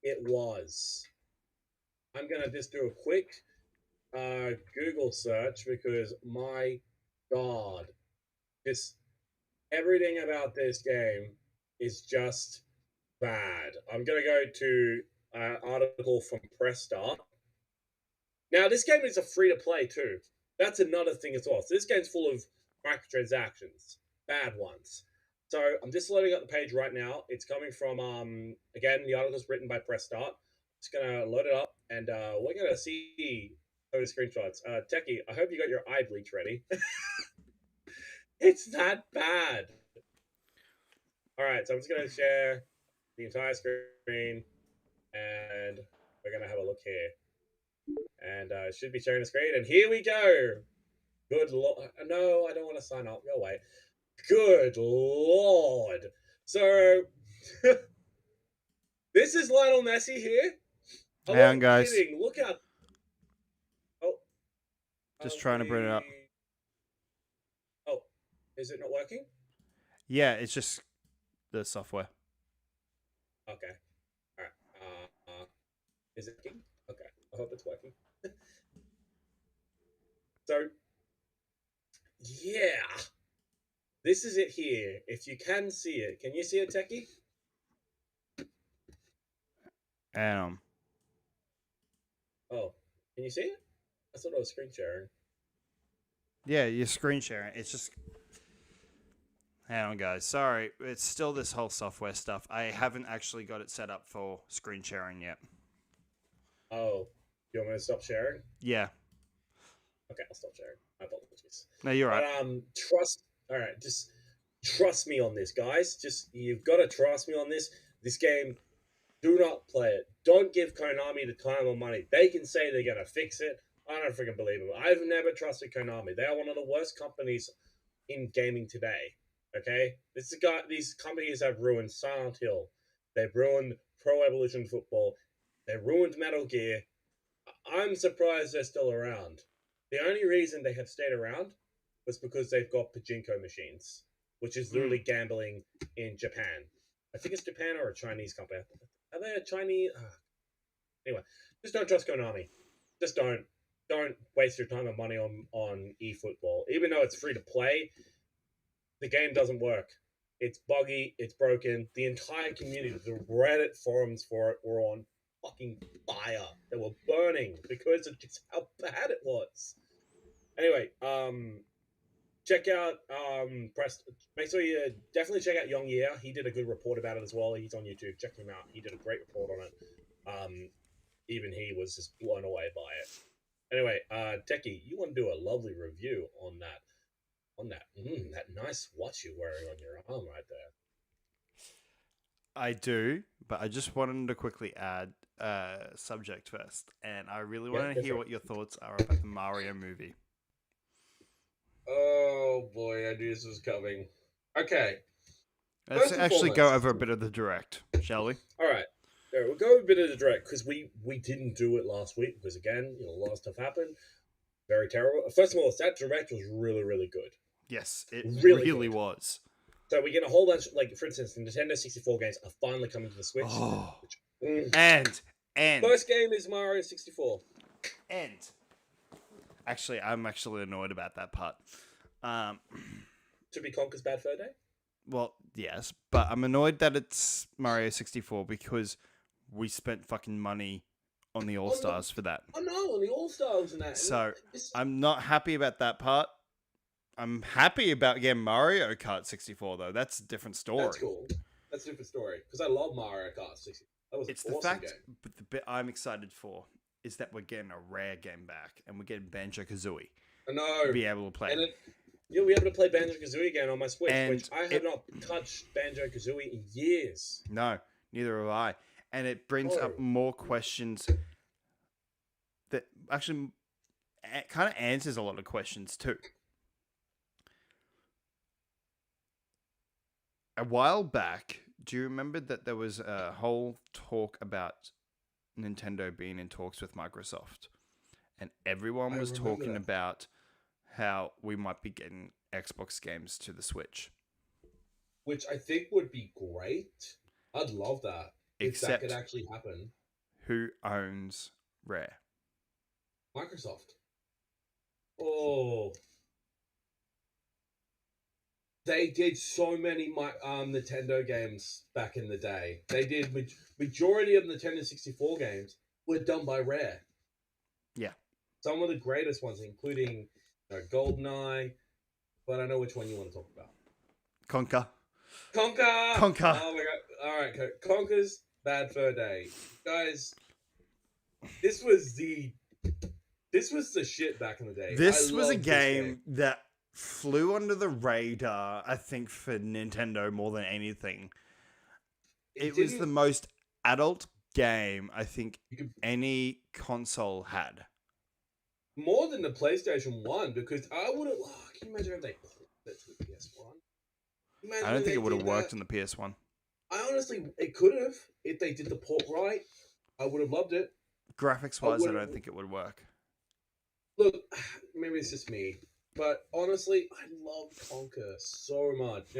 S2: it was. I'm gonna just do a quick Google search because my God, this everything about this game is just bad. I'm gonna go to an article from Press Start. Now, this game is a free to play too. That's another thing as well. So this game's full of microtransactions, bad ones. So I'm just loading up the page right now. It's coming from again, the article's written by Press Start. Just gonna load it up, and we're gonna see those screenshots. Techie, I hope you got your eye bleach ready. It's that bad. All right, so I'm just gonna share the entire screen, and we're gonna have a look here. And should be sharing the screen. And here we go. Good lord. No, I don't want to sign up. Go away. Good lord. So, this is Lionel Messi here. I'm
S1: Hang on,
S2: not
S1: guys.
S2: kidding. Look out. Oh.
S1: Just trying to bring it up.
S2: Oh, is it not working?
S1: Yeah, it's just the software.
S2: Okay. All right. Is it working? Okay. I hope it's working. So, yeah. This is it here. If you can see it. Can you see it, Techie? Oh, can you see it? I thought I was screen sharing.
S1: Yeah, you're screen sharing. It's just. Hang on, guys. Sorry, it's still this whole software stuff. I haven't actually got it set up for screen sharing yet.
S2: Oh, you want me to stop sharing?
S1: Yeah.
S2: Okay, I'll stop sharing. My apologies.
S1: No, you're right.
S2: But all right, just trust me on this, guys. You've got to trust me on this. This game, do not play it. Don't give Konami the time or money. They can say they're gonna fix it. I don't freaking believe it. I've never trusted Konami. They are one of the worst companies in gaming today. Okay, these companies have ruined Silent Hill. They've ruined Pro Evolution Football. They ruined Metal Gear. I'm surprised they're still around. The only reason they have stayed around was because they've got pachinko machines, which is literally gambling in Japan. I think it's Japan or a Chinese company. Are they a Chinese? Anyway, just don't trust Konami. Just don't. Don't waste your time and money on eFootball. Even though it's free to play, the game doesn't work. It's buggy. It's broken. The entire community, the Reddit forums for it were on fucking fire. They were burning because of just how bad it was. Anyway, check out make sure you definitely check out Yong Year. He did a good report about it as well. He's on YouTube. Check him out. He did a great report on it. Even he was just blown away by it. Anyway, Techie, you want to do a lovely review on that nice watch you're wearing on your arm right there.
S1: I do, but I just wanted to quickly add subject first, and I really want to hear what your thoughts are about the Mario movie.
S2: Oh boy, I knew this was coming. Okay.
S1: Let's actually go over a bit of the direct, shall we?
S2: All right. We'll go a bit of the direct because we didn't do it last week because again, a lot of stuff happened. Very terrible. First of all, that direct was really, really good.
S1: Yes, it really was.
S2: So we get a whole bunch, like for instance, the Nintendo 64 games are finally coming to the Switch.
S1: Oh. And
S2: first game is Mario 64.
S1: And actually, I'm actually annoyed about that part.
S2: To be Conker's Bad Fur Day?
S1: Well, yes, but I'm annoyed that it's Mario 64 because we spent fucking money on the All-Stars for that.
S2: Oh no, on the All-Stars and that.
S1: So, I'm not happy about that part. I'm happy about getting Mario Kart 64, though. That's a different story.
S2: That's cool. That's a different story. Because I love Mario Kart 64. That was an awesome game.
S1: But the bit I'm excited for is that we're getting a rare game back. And we're getting Banjo-Kazooie.
S2: I know.
S1: To be able to play.
S2: And you'll be able to play Banjo-Kazooie again on my Switch, which I have not touched Banjo-Kazooie in years.
S1: No, neither have I. And it brings up more questions that actually kind of answers a lot of questions too. A while back, do you remember that there was a whole talk about Nintendo being in talks with Microsoft? And everyone was talking about how we might be getting Xbox games to the Switch.
S2: Which I think would be great. I'd love that.
S1: Except
S2: if that could actually happen.
S1: Who owns Rare?
S2: Microsoft. Oh. They did so many Nintendo games back in the day. They did majority of Nintendo 64 games were done by Rare.
S1: Yeah.
S2: Some of the greatest ones, including GoldenEye, but I know which one you want to talk about.
S1: Conker.
S2: Conker! Oh my god. Alright, Conker's Bad Fur Day. Guys, this was the shit back in the day.
S1: This was a game that flew under the radar, I think, for Nintendo more than anything. It was the most adult game I think any console had.
S2: More than the PlayStation 1, because I would have... Oh, can you imagine if they put that to the PS1?
S1: I don't think it would have worked on the PS1.
S2: I honestly... It could have. If they did the port right, I would have loved it.
S1: Graphics-wise, I don't think it would work.
S2: Look, maybe it's just me, but honestly, I love Conker so much.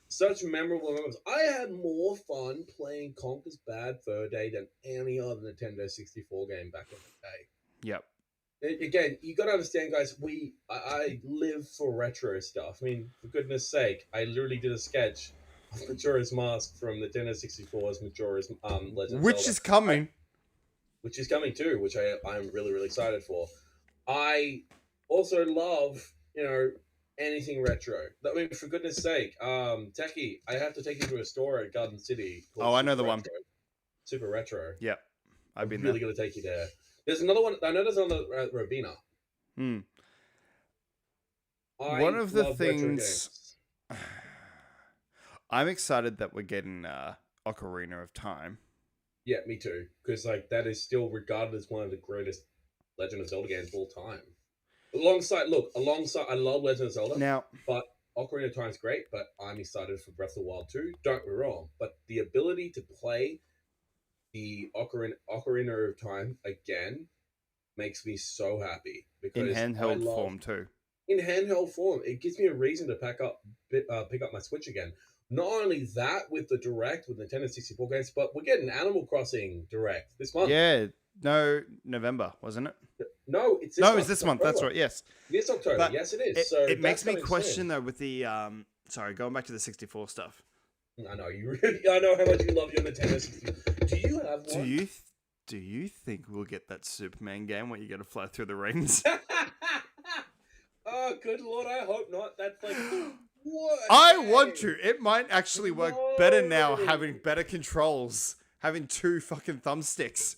S2: Such memorable moments. I had more fun playing Conker's Bad Fur Day than any other Nintendo 64 game back in the day.
S1: Yep.
S2: Again, you got to understand, guys. I live for retro stuff. I mean, for goodness sake, I literally did a sketch of Majora's Mask from Nintendo 64's Majora's Legend of Zelda.
S1: Which is coming.
S2: Which is coming too, which I'm really, really excited for. I also love, anything retro. I mean, for goodness sake, Techie, I have to take you to a store at Garden City.
S1: Oh, I know the one.
S2: Super Retro.
S1: Yep. I've been
S2: really going to take you there. There's another one. I know there's another Robina.
S1: One of the things I'm excited that we're getting Ocarina of Time.
S2: Yeah, me too. Because that is still regarded as one of the greatest Legend of Zelda games of all time. Alongside, I love Legend of Zelda.
S1: Now,
S2: but Ocarina of Time is great. But I'm excited for Breath of the Wild too. Don't get me wrong. But the ability to play the Ocarina of Time again makes me so happy because
S1: in handheld form too.
S2: In handheld form, it gives me a reason to pick up my Switch again. Not only that, with the Direct with Nintendo 64 games, but we're getting Animal Crossing Direct this month.
S1: Yeah, no, November, wasn't it?
S2: No, it's
S1: this month. That's right. Yes,
S2: this October. But yes, it is.
S1: It makes me question though with the Sorry, going back to the 64 stuff.
S2: I know you really. I know how much you love your Nintendo 64. Do you have one?
S1: Do you think we'll get that Superman game where you got to fly through the rings?
S3: Oh, good lord, I hope not. That's like... What?
S1: I want to. It might actually work better now,
S3: No.
S1: having better controls. Having 2 fucking thumbsticks.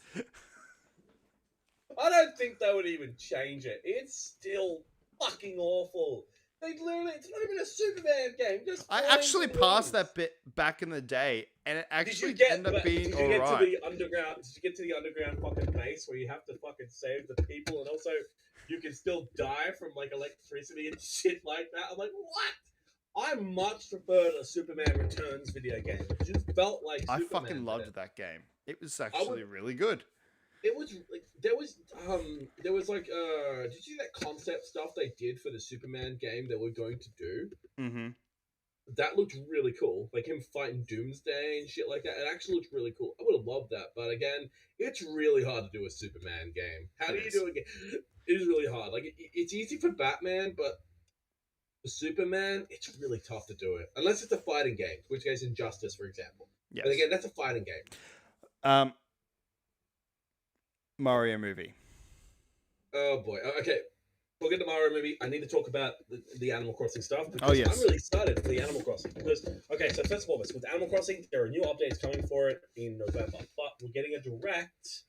S3: I don't think they would even change it. It's still fucking awful. It's not even a Superman game. Just
S1: I
S3: flying
S1: actually
S3: through
S1: passed
S3: rings.
S1: that bit back in the day, and it actually ended up being
S3: Did you get
S1: alright.
S3: to the underground? Did you get to the underground fucking base where you have to fucking save the people, and also you can still die from like electricity and shit like that? I'm like, what? I much preferred a Superman Returns video game. It just felt like
S1: I
S3: Superman
S1: fucking
S3: did
S1: loved
S3: it.
S1: that game. It was actually really good.
S3: It was like there was like did you see that concept stuff they did for the Superman game that we're going to do?
S1: Mm-hmm.
S3: That looked really cool. Like him fighting Doomsday and shit like that. It actually looked really cool. I would have loved that. But again, it's really hard to do a Superman game. How do you do a game? It is really hard. Like it's easy for Batman, but for Superman, it's really tough to do it. Unless it's a fighting game, which case Injustice, for example.
S1: Yes.
S3: But again, that's a fighting game.
S1: Mario movie.
S3: Oh boy. Okay. We'll get the Mario movie. I need to talk about the Animal Crossing stuff because
S1: Oh, yes.
S3: I'm really excited for the Animal Crossing. Because, okay, so first of all, with Animal Crossing, there are new updates coming for it in November, but we're getting a direct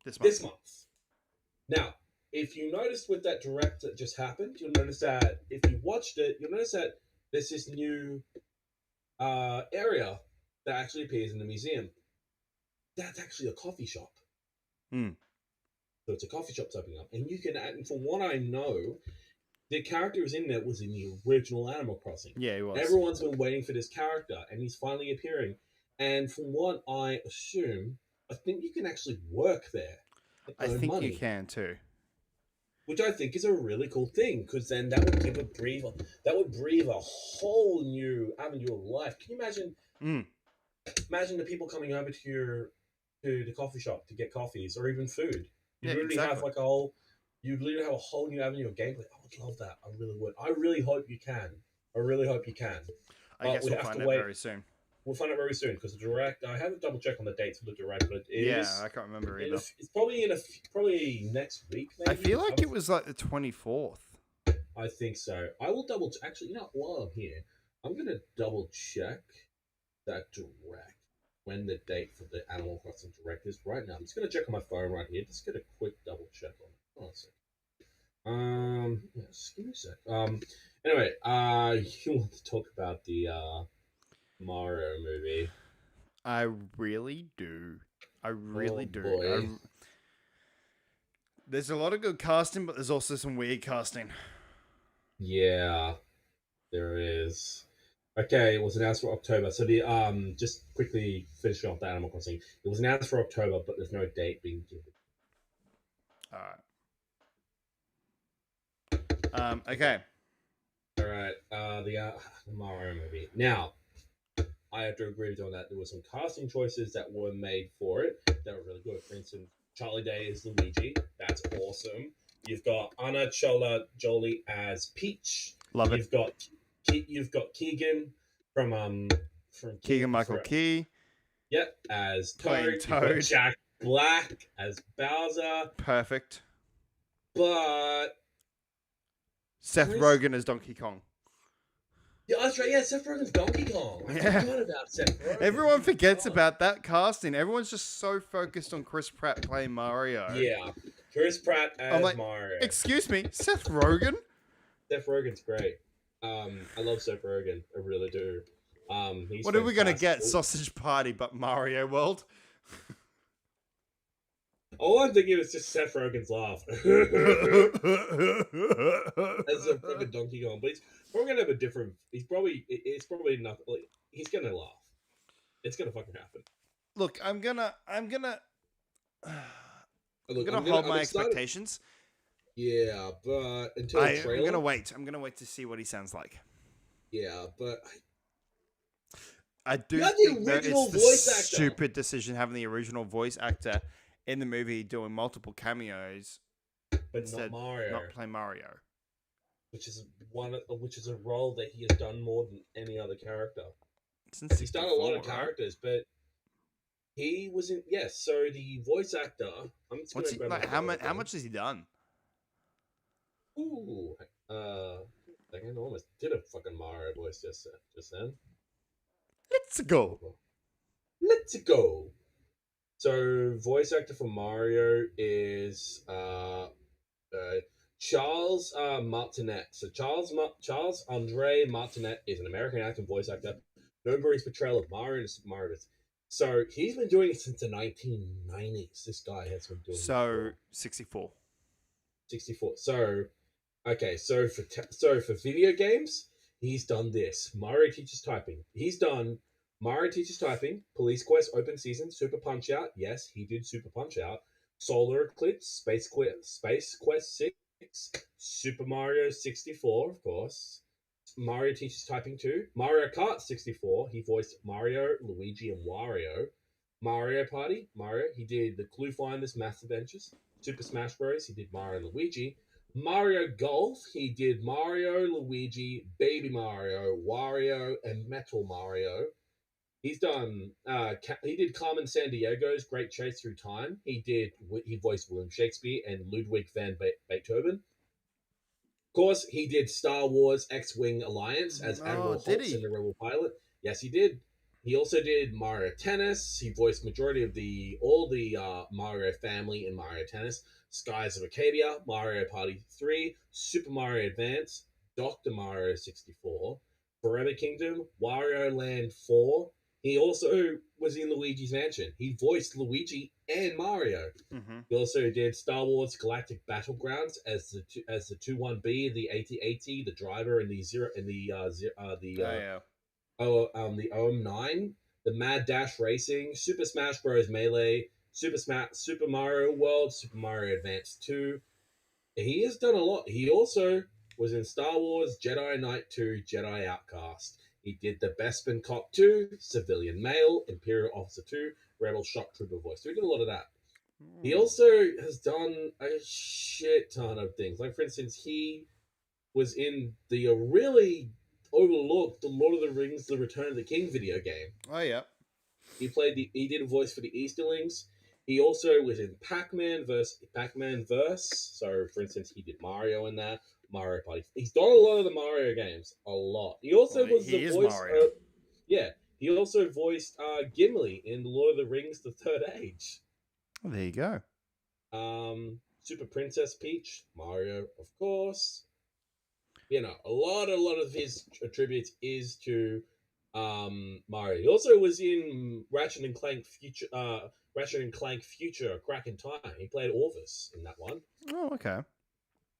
S3: this month. Now, if you noticed with that direct that just happened, you'll notice that if you watched it, you'll notice that there's this new area that actually appears in the museum. That's actually a coffee shop.
S1: Hmm.
S3: So it's a coffee shop's opening up, and you can. And from what I know, the character who's in there was in the original Animal Crossing.
S1: Yeah, he was.
S3: Everyone's been waiting for this character, and he's finally appearing. And from what I assume, I think you can actually work there.
S1: I think you can too.
S3: Which I think is a really cool thing, because then that would breathe a whole new avenue of life. Can you imagine? Imagine the people coming over to the coffee shop to get coffees or even food. You literally have a whole new avenue of gameplay. I would love that. I really would. I really hope you can. I
S1: guess we'll find out very soon.
S3: We'll find out very soon because the direct. I haven't double checked on the dates for the direct, but
S1: I can't remember either.
S3: It's probably next week. Maybe.
S1: I feel like it was like the 24th.
S3: I think so. I will double. Actually, you know, while I'm here, I'm gonna double check that direct. When the date for the Animal Crossing direct is right now. I'm just gonna check on my phone right here. Just get a quick double check on it. Hold on a second. Just give me a sec. Anyway, you want to talk about the Mario movie?
S1: I really do.
S3: Boy.
S1: There's a lot of good casting, but there's also some weird casting.
S3: Yeah, there is. Okay, it was announced for October. So the just quickly finishing off the Animal Crossing. It was announced for October, but there's no date being given.
S1: Alright. Okay.
S3: Alright, the Mario movie. Now, I have to agree with you on that. There were some casting choices that were made for it that were really good. For instance, Charlie Day as Luigi. That's awesome. You've got Anna Jolie as Peach.
S1: Love it.
S3: You've got Keegan from
S1: Keegan Michael Key.
S3: Yep, as
S1: Playing
S3: Toad.
S1: Toad.
S3: You've got Jack Black as Bowser.
S1: Perfect.
S3: But
S1: Seth Rogen as Donkey Kong.
S3: Yeah, that's right. Yeah, Seth Rogen's Donkey Kong. I forgot about Seth Rogen.
S1: Everyone forgets about that casting. Everyone's just so focused on Chris Pratt playing Mario.
S3: Yeah, Chris Pratt as Mario.
S1: Excuse me, Seth Rogen?
S3: Seth Rogen's great. I love Seth Rogen. I really do.
S1: What are we going to get? Sausage Party, but Mario World?
S3: All I'm thinking is just Seth Rogen's laugh. As a fucking Donkey Kong. But he's probably going to have a different... It's probably not... Like, he's going to laugh. It's going to fucking happen.
S1: Look, I'm gonna hold my expectations.
S3: Yeah, but until the trailer...
S1: I'm gonna wait to see what he sounds like.
S3: Yeah, but...
S1: I do think that it's the stupid decision having the original voice actor in the movie doing multiple cameos,
S3: but
S1: instead not play Mario,
S3: which is a role that he has done more than any other character. He's done a lot of characters, but He was in, yes. So the voice actor. I'm just
S1: What's
S3: gonna
S1: he
S3: grab
S1: like?
S3: my
S1: How much has he done?
S3: Ooh, dang, I almost did a fucking Mario voice just then.
S1: Let's go.
S3: Let's go. So, voice actor for Mario is Charles Martinet. So Charles Andre Martinet is an American actor and voice actor known for his portrayal of Mario in Super Mario Bros. So he's been doing it since the 1990s. This guy has been doing it for
S1: 64.
S3: 64. So okay, so for video games, he's done this. Mario Teaches Typing. He's done Mario Teaches Typing, Police Quest Open Season, Super Punch Out. Yes, he did Super Punch Out. Solar Eclipse, Space Quest 6, Super Mario 64, of course. Mario Teaches Typing 2, Mario Kart 64. He voiced Mario, Luigi, and Wario. Mario Party, Mario. He did the Clue Finders, Mass Adventures. Super Smash Bros. He did Mario and Luigi. Mario Golf, he did Mario, Luigi, Baby Mario, Wario, and Metal Mario. He's done. He did Carmen Sandiego's Great Chase Through Time. He voiced William Shakespeare and Ludwig van Beethoven. Of course, he did Star Wars X-Wing Alliance as Admiral Holtz and the Rebel pilot. Yes, he did. He also did Mario Tennis. He voiced majority of all the Mario family in Mario Tennis. Skies of Arcadia, Mario Party 3, Super Mario Advance, Dr. Mario 64, Forever Kingdom, Wario Land 4. He also was in Luigi's Mansion. He voiced Luigi and Mario.
S1: Mm-hmm.
S3: He also did Star Wars Galactic Battlegrounds as the 21B, the AT-AT, the driver, and the OM9, the Mad Dash Racing, Super Smash Bros. Melee, Super Mario World, Super Mario Advance 2. He has done a lot. He also was in Star Wars Jedi Knight 2, Jedi Outcast. He did the Bespin Cop 2, Civilian Male, Imperial Officer 2, Rebel Shock Trooper voice. So he did a lot of that. He also has done a shit ton of things. Like, for instance, he was in the really overlooked The Lord of the Rings: The Return of the King video game.
S1: Oh yeah.
S3: He did a voice for the Easterlings. He also was in Pac-Man Verse. So, for instance, he did Mario in that. Mario Party. He's done a lot of the Mario games. A lot. He also was the voice. He also voiced Gimli in The Lord of the Rings: The Third Age.
S1: Well, there you go.
S3: Super Princess Peach, Mario, of course. You know, a lot of his attributes is to Mario. He also was in Ratchet and Clank Future, Crack in Time. He played Orvis in that one.
S1: Oh, okay.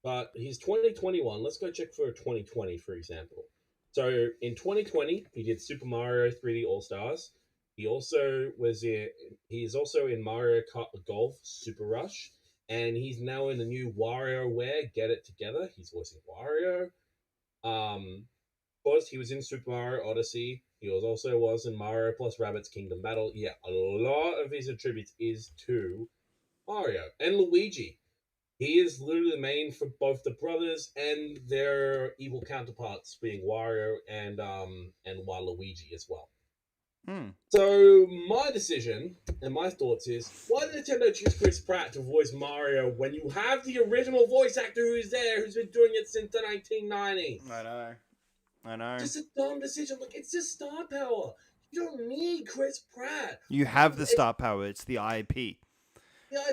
S3: But he's 2021. Let's go check for 2020, for example. So in 2020, he did Super Mario 3D All Stars. He is also in Mario Kart Golf Super Rush, and he's now in the new WarioWare Get It Together. He's voicing Wario. Of course, he was in Super Mario Odyssey. He also was in Mario plus Rabbids Kingdom Battle. Yeah, a lot of his attributes is to Mario and Luigi. He is literally the main for both the brothers and their evil counterparts, being Wario and Waluigi as well. So my decision and my thoughts is, why did Nintendo choose Chris Pratt to voice Mario when you have the original voice actor who's been doing it since the 1990s?
S1: I know.
S3: Just a dumb decision. Look, it's just star power. You don't need Chris Pratt.
S1: You have the star power. It's the IP.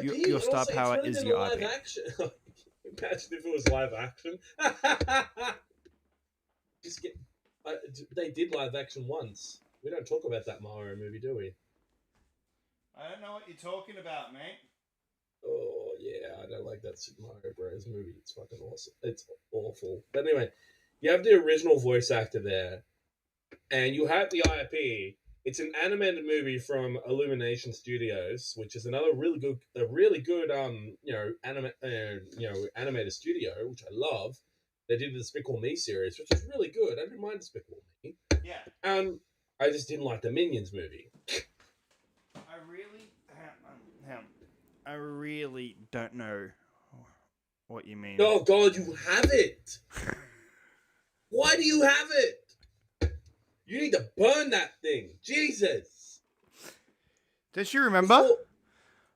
S1: Your star power is your IP.
S3: Action. Imagine if it was live action. They did live action once. We don't talk about that Mario movie, do we?
S1: I don't know what you're talking about, mate.
S3: Oh, yeah, I don't like that Super Mario Bros. Movie. It's fucking awesome. It's awful. But anyway, you have the original voice actor there, and you have the IP. It's an animated movie from Illumination Studios, which is another really good animated studio, which I love. They did the Despicable Me series, which is really good. I didn't mind Despicable Me.
S1: Yeah.
S3: I just didn't like the Minions movie.
S1: I really don't know what you mean.
S3: Oh God, you have it. Why do you have it? You need to burn that thing. Jesus.
S1: Don't you remember?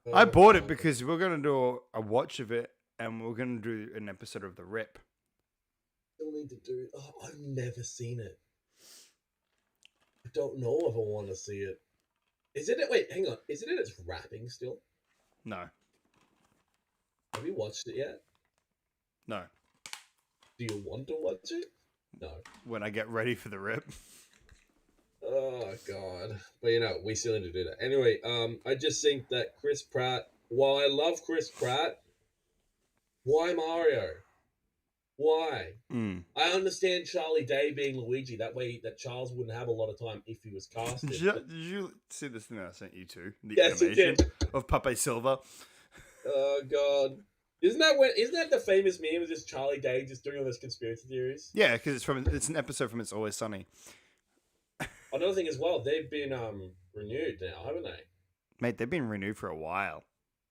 S3: Before-
S1: I bought it because we're going to do a watch of it, and we're going to do an episode of The Rip.
S3: Still need to do. Oh, I've never seen it. I don't know if I want to see it. Is it? Wait, hang on. Is it in its wrapping still?
S1: No.
S3: Have you watched it yet?
S1: No.
S3: Do you want to watch it? No.
S1: When I get ready for The Rip.
S3: Oh God! But we still need to do that. Anyway, I just think that Chris Pratt. While I love Chris Pratt, why Mario? Why? I understand Charlie Day being Luigi. That way, that Charles wouldn't have a lot of time if he was casted.
S1: Did you see this thing I sent you to? The
S3: Yes,
S1: animation of Pape Silva.
S3: Oh God! Isn't that the famous meme of just Charlie Day just doing all those conspiracy theories?
S1: Yeah, because it's an episode from It's Always Sunny.
S3: Another thing as well, they've been renewed now, haven't they?
S1: Mate, they've been renewed for a while.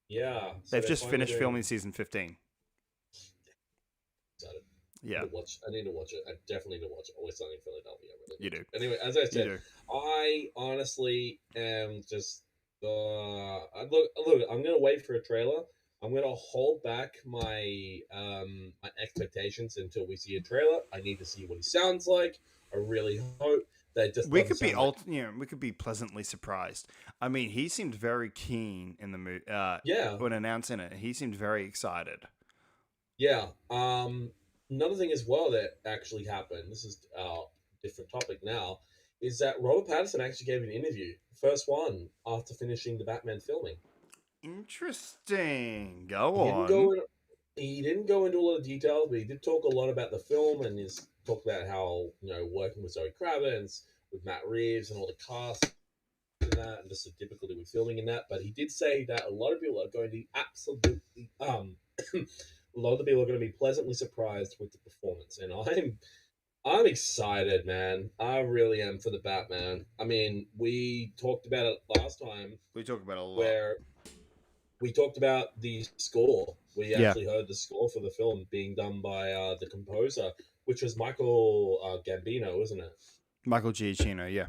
S3: Yeah. So
S1: They've just finished filming season 15.
S3: Excited.
S1: Yeah.
S3: I need to watch it. I definitely need to watch it. Always Sunny in Philadelphia.
S1: You do.
S3: Anyway, as I said, I honestly am just look. I'm gonna wait for a trailer. I'm gonna hold back my my expectations until we see a trailer. I need to see what he sounds like. I really hope that just
S1: we could be pleasantly surprised. I mean, he seemed very keen in the movie. When announcing it, he seemed very excited.
S3: Yeah. Another thing as well that actually happened. This is a different topic now. Is that Robert Pattinson actually gave an interview, first one after finishing the Batman filming.
S1: Interesting. Go on.
S3: He didn't go into a lot of details, but he did talk a lot about the film and talked about how working with Zoe Kravitz, with Matt Reeves, and all the cast and that, and just the difficulty with filming in that. But he did say that a lot of people are going to be absolutely a lot of the people are going to be pleasantly surprised with the performance, and I'm excited, man. I really am for the Batman. I mean, we talked about it last time.
S1: We talked about it a lot.
S3: Where we talked about the score. We actually heard the score for the film being done by the composer, which was Michael Gambino, wasn't it?
S1: Michael Giacchino, yeah.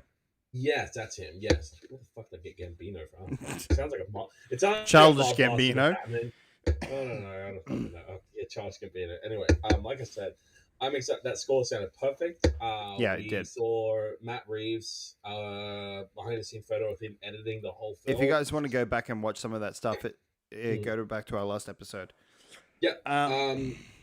S3: Yes, that's him. Yes. What the fuck did I get Gambino from? It sounds like a... It sounds
S1: Childish
S3: like
S1: Gambino.
S3: I don't know. Yeah, Childish Gambino. Anyway, like I said, I'm excited. That score sounded perfect.
S1: It did.
S3: Saw Matt Reeves behind the scene photo of him editing the whole film.
S1: If you guys want to go back and watch some of that stuff, go back to our last episode.
S3: Yeah.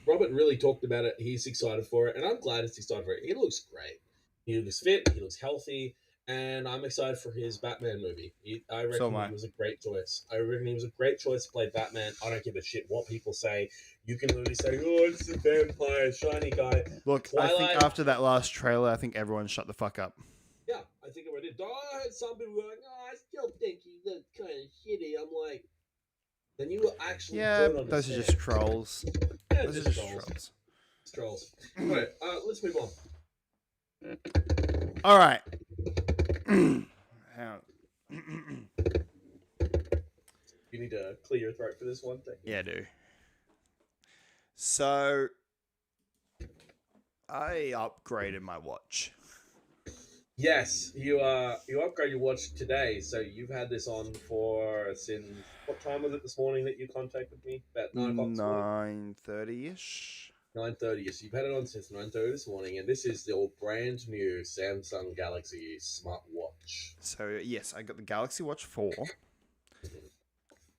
S3: Robert really talked about it. He's excited for it, and I'm glad he's excited for it. He looks great. He looks fit. He looks healthy. And I'm excited for his Batman movie. I reckon he was a great choice. I reckon he was a great choice to play Batman. I don't give a shit what people say. You can literally say, "Oh, it's a vampire, shiny guy."
S1: Look, Twilight, I think after that last trailer, I think everyone shut the fuck up.
S3: Yeah, I think it did. I heard some people were like, "Oh, I still think he looks kind of shitty." I'm like, then you will actually
S1: those are just trolls.
S3: Yeah, those are just trolls. Trolls. Alright, let's move on.
S1: All right.
S3: You need to clear your throat for this one thing.
S1: Yeah, I do. So, I upgraded my watch.
S3: Yes, you upgraded your watch today. So you've had this on since what time was it this morning that you contacted me? About 9 o'clock.
S1: 9:30ish.
S3: 9:30ish. You've had it on since 9:30 this morning, and this is the brand new Samsung Galaxy smartwatch.
S1: So yes, I got the Galaxy Watch 4.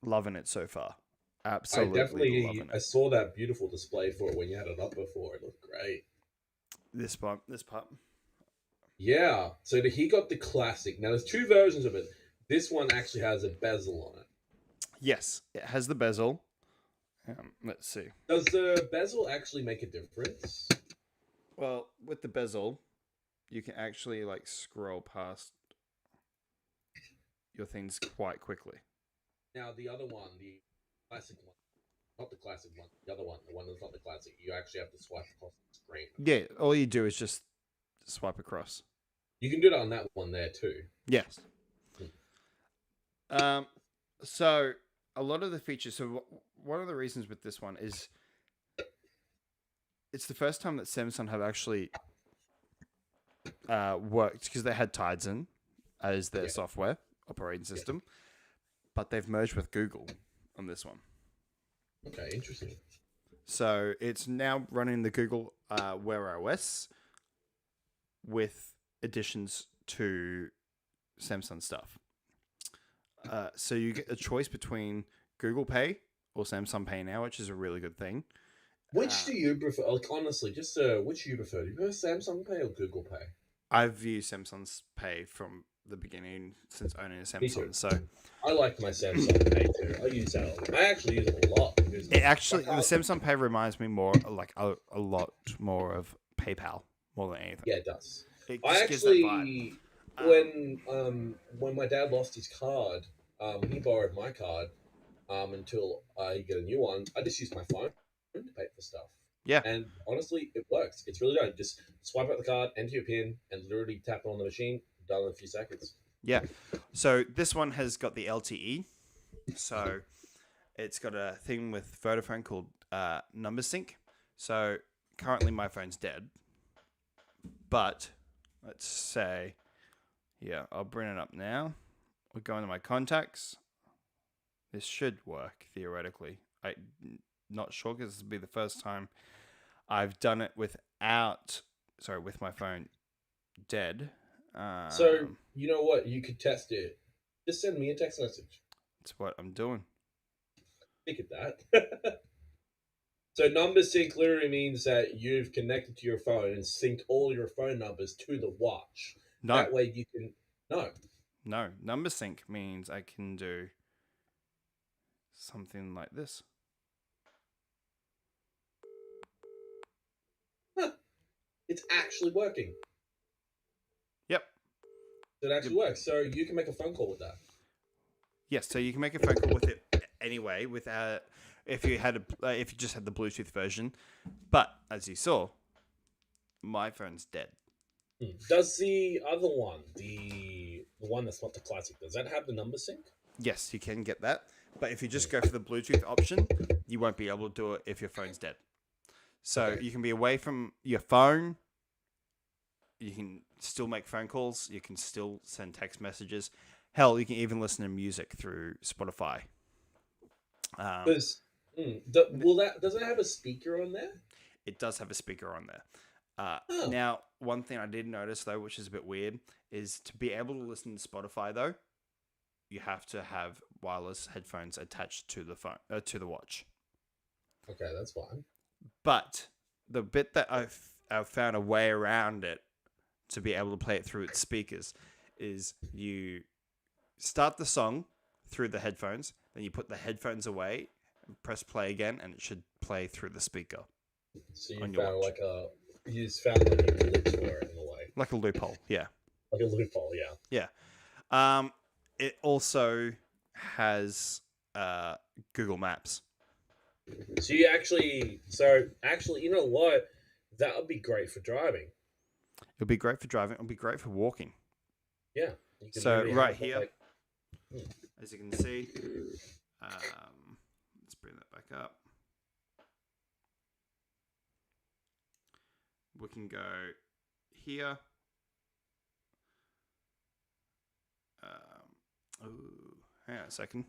S1: Loving it so far. Absolutely loving it.
S3: I saw that beautiful display for it when you had it up before. It looked great.
S1: This part.
S3: Yeah. So he got the classic. Now there's two versions of it. This one actually has a bezel on it.
S1: Yes, it has the bezel. Let's see.
S3: Does the bezel actually make a difference?
S1: Well, with the bezel, you can actually scroll past your things quite quickly.
S3: Now the other one, the classic one, not the classic one, the other one, the one that's not the classic, you actually have to swipe across the screen.
S1: Yeah, all you do is just swipe across.
S3: You can do that on that one there too.
S1: Yes. So a lot of the features. So one of the reasons with this one is it's the first time that Samsung have actually worked, because they had Tizen as their software operating system. but they've merged with Google on this one.
S3: Okay, interesting.
S1: So it's now running the Google Wear OS with additions to Samsung stuff. So you get a choice between Google Pay or Samsung Pay now, which is a really good thing.
S3: Which do you prefer? Like, honestly, just which do you prefer? Do you prefer Samsung Pay or Google Pay?
S1: I've used Samsung's Pay from the beginning since owning a Samsung. So
S3: I like my Samsung Pay too. I use that. I actually use it a lot.
S1: The Samsung Pay reminds me more like a lot more of PayPal more than anything.
S3: Yeah, it does.
S1: It
S3: I
S1: just gives that
S3: actually,
S1: vibe.
S3: when my dad lost his card, he borrowed my card until I get a new one. I just use my phone to pay for stuff.
S1: Yeah.
S3: And honestly, it works. It's really good. Just swipe out the card, enter your PIN, and literally tap it on the machine. Done in a few seconds.
S1: Yeah. So this one has got the LTE. So it's got a thing with Vodafone called Number Sync. So currently my phone's dead. But let's say, yeah, I'll bring it up now. We'll go into my contacts. This should work theoretically. I'm not sure because this will be the first time I've done it with my phone dead.
S3: So, you know what? You could test it. Just send me a text message.
S1: That's what I'm doing.
S3: Think of that. So, number sync literally means that you've connected to your phone and synced all your phone numbers to the watch.
S1: No.
S3: That way you can...
S1: No. Number sync means I can do something like this.
S3: Huh. It's actually working.
S1: Yep.
S3: It actually works. So you can make a phone call with that.
S1: Yes, so you can make a phone call with it anyway, if you just had the Bluetooth version. But as you saw, my phone's dead.
S3: Does the other one, the one that's not the classic, does that have the number sync?
S1: Yes, you can get that. But if you just go for the Bluetooth option, you won't be able to do it if your phone's dead. So you can be away from your phone. You can still make phone calls. You can still send text messages. Hell, you can even listen to music through Spotify.
S3: Does it have a speaker on there?
S1: It does have a speaker on there. Now, one thing I did notice, though, which is a bit weird, is to be able to listen to Spotify, though, you have to have wireless headphones attached to the phone, to the watch.
S3: Okay, that's fine.
S1: But the bit that I've found a way around it to be able to play it through its speakers is you start the song through the headphones, then you put the headphones away and press play again, and it should play through the speaker.
S3: So you found you just found like a glitch for it in a way.
S1: Like a loophole, yeah.
S3: Like a loophole, yeah.
S1: Yeah. It also has Google Maps.
S3: So actually, you know what? That would be great for driving.
S1: It'll be great for driving. It'll be great for walking.
S3: Yeah.
S1: So right here, as you can see, let's bring that back up. We can go here. Hang on a second.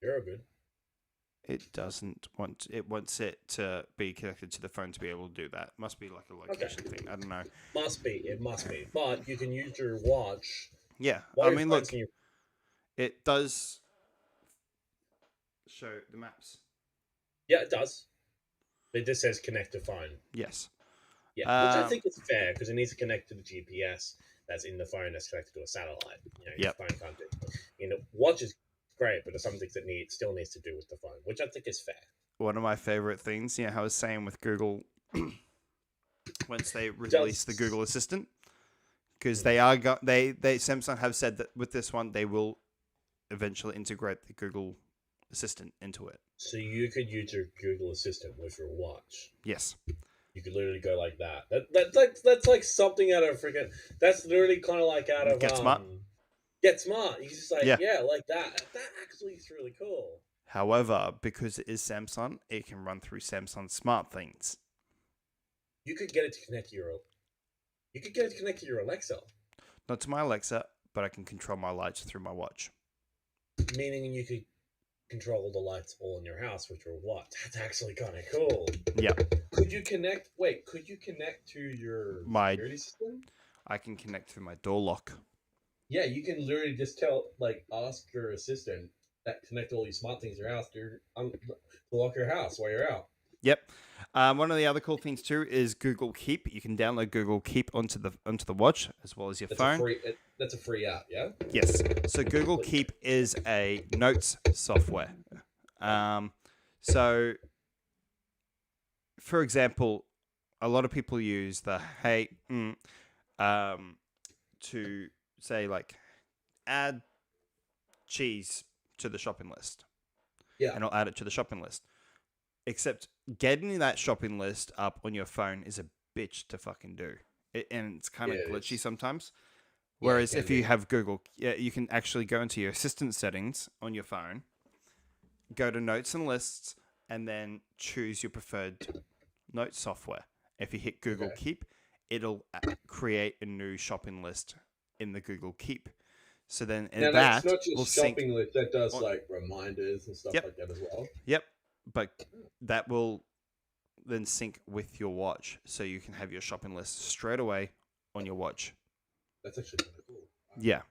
S3: You're good.
S1: It doesn't want. It wants it to be connected to the phone to be able to do that. Must be like a location thing. I don't know.
S3: It must be. But you can use your watch.
S1: Yeah, I mean, look, it does show the maps.
S3: Yeah, it does. It just says connect to phone.
S1: Yes.
S3: Yeah, which I think is fair because it needs to connect to the GPS that's in the phone that's connected to a satellite. Your phone can't do. Watch is great, but there's some things that still needs to do with the phone, which I think is fair.
S1: One of my favorite things, how I was saying with Google, once they release the Google Assistant, because Samsung have said that with this one they will eventually integrate the Google Assistant into it.
S3: So you could use your Google Assistant with your watch.
S1: Yes.
S3: You could literally go like that. That's like something out of freaking. That's literally kind of like out of
S1: Get Smart.
S3: Get Smart. You just like like that. That actually is really cool.
S1: However, because it is Samsung, it can run through Samsung smart things.
S3: You could get it to connect to your. You could get it to connect to your Alexa.
S1: Not to my Alexa, but I can control my lights through my watch.
S3: meaning you could control the lights all in your house, which are what? That's actually kind of cool.
S1: Yeah.
S3: Could you connect? Wait, could you connect to your security system?
S1: I can connect through my door lock.
S3: Yeah, you can literally just ask your assistant that connect all these smart things in your house to lock your house while you're out.
S1: Yep. One of the other cool things too is Google Keep. You can download Google Keep onto the watch as well as your phone.
S3: That's a free app, yeah?
S1: Yes. So Google Keep is a notes software. So, for example, a lot of people use the to say like add cheese to the shopping list.
S3: Yeah.
S1: And I'll add it to the shopping list. Except getting that shopping list up on your phone is a bitch to fucking do. And it's kind of glitchy sometimes. Whereas if you have Google, you can actually go into your assistant settings on your phone, go to notes and lists, and then choose your preferred note software. If you hit Google Keep, it'll create a new shopping list in the Google Keep. So then
S3: now, that's not just shopping list, that does like reminders and stuff like that as well.
S1: Yep. But that will then sync with your watch. So you can have your shopping list straight away on your watch.
S3: That's actually kind of cool.
S1: Yeah.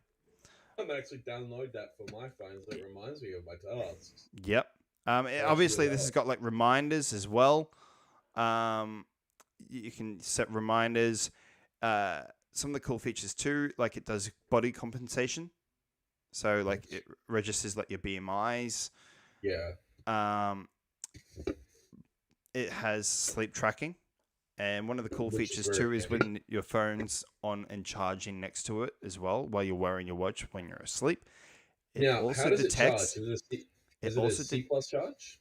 S3: I might actually download that for my phone so it reminds me of my tasks.
S1: Yep. Obviously, this has got like reminders as well. You can set reminders. Some of the cool features too, like it does body compensation. So like it registers like your BMIs.
S3: Yeah.
S1: It has sleep tracking. And one of the cool features too is when your phone's on and charging next to it as well while you're wearing your watch when you're asleep.
S3: It also how does detects, it charge? Is it a C plus charge?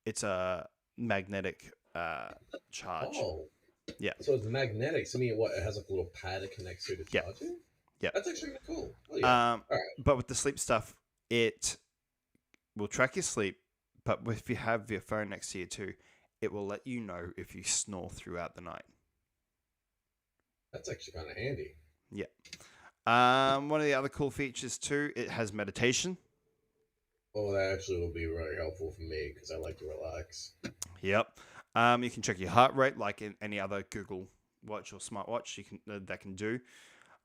S1: It's a magnetic charge.
S3: Oh.
S1: Yeah.
S3: So it's magnetic. So I mean, what? It has like a little pad it connects to charge it?
S1: Yeah.
S3: That's actually really cool. Oh, yeah. All right.
S1: But with the sleep stuff, it will track your sleep. But if you have your phone next to you too, it will let you know if you snore throughout the night.
S3: That's actually kind of handy.
S1: Yeah. One of the other cool features too, it has meditation.
S3: Oh, that actually will be very helpful for me because I like to relax.
S1: Yep. You can check your heart rate like in any other Google Watch or smartwatch. You can that can do.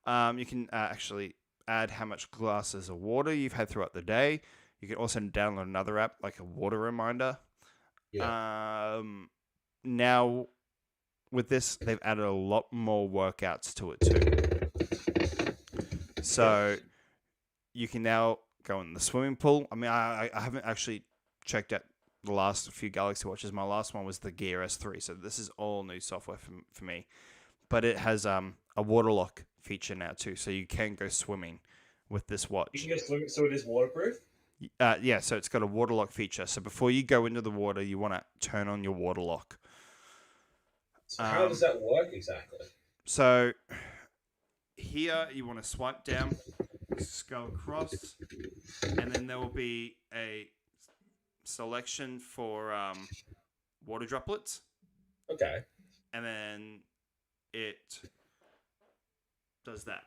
S1: You can actually add how much glasses of water you've had throughout the day. You can also download another app like a water reminder.
S3: Yeah.
S1: Now, with this, they've added a lot more workouts to it too. So you can now go in the swimming pool. I mean, I haven't actually checked out the last few Galaxy Watches. My last one was the Gear S3, so this is all new software for me. But it has a water lock feature now too, so you can go swimming with this watch.
S3: You can go swimming, so it is waterproof?
S1: Yeah, so it's got a water lock feature. So before you go into the water, you want to turn on your water lock.
S3: So how does that work exactly?
S1: So here you want to swipe down, go across, and then there will be a selection for water droplets.
S3: Okay.
S1: And then it does that.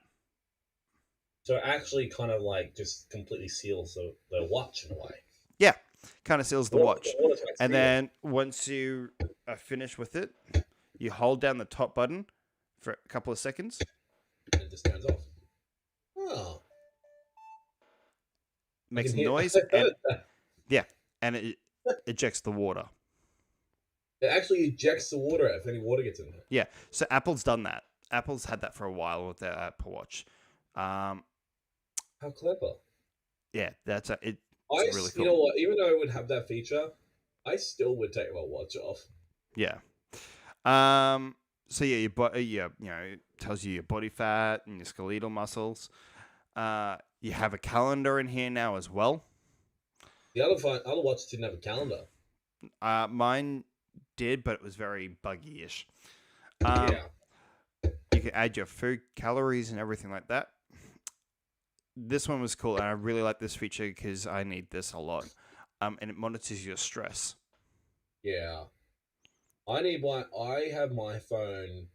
S3: So it actually kind of like just completely seals the watch in a way.
S1: Yeah, kind of seals the watch. And then once you are finished with it, you hold down the top button for a couple of seconds.
S3: And it just turns off. Oh.
S1: Makes a noise. And it ejects the water.
S3: It actually ejects the water if any water gets in there.
S1: Yeah, so Apple's done that. Apple's had that for a while with their Apple Watch.
S3: How clever!
S1: Yeah, it's really cool.
S3: You know what? Even though it would have that feature, I still would take my watch off.
S1: Yeah. So yeah, your body, it tells you your body fat and your skeletal muscles. You have a calendar in here now as well.
S3: The other watches didn't have a calendar.
S1: Mine did, but it was very buggy-ish.
S3: Yeah.
S1: You can add your food calories and everything like that. This one was cool, and I really like this feature because I need this a lot. And it monitors your stress.
S3: Yeah. I have my phone.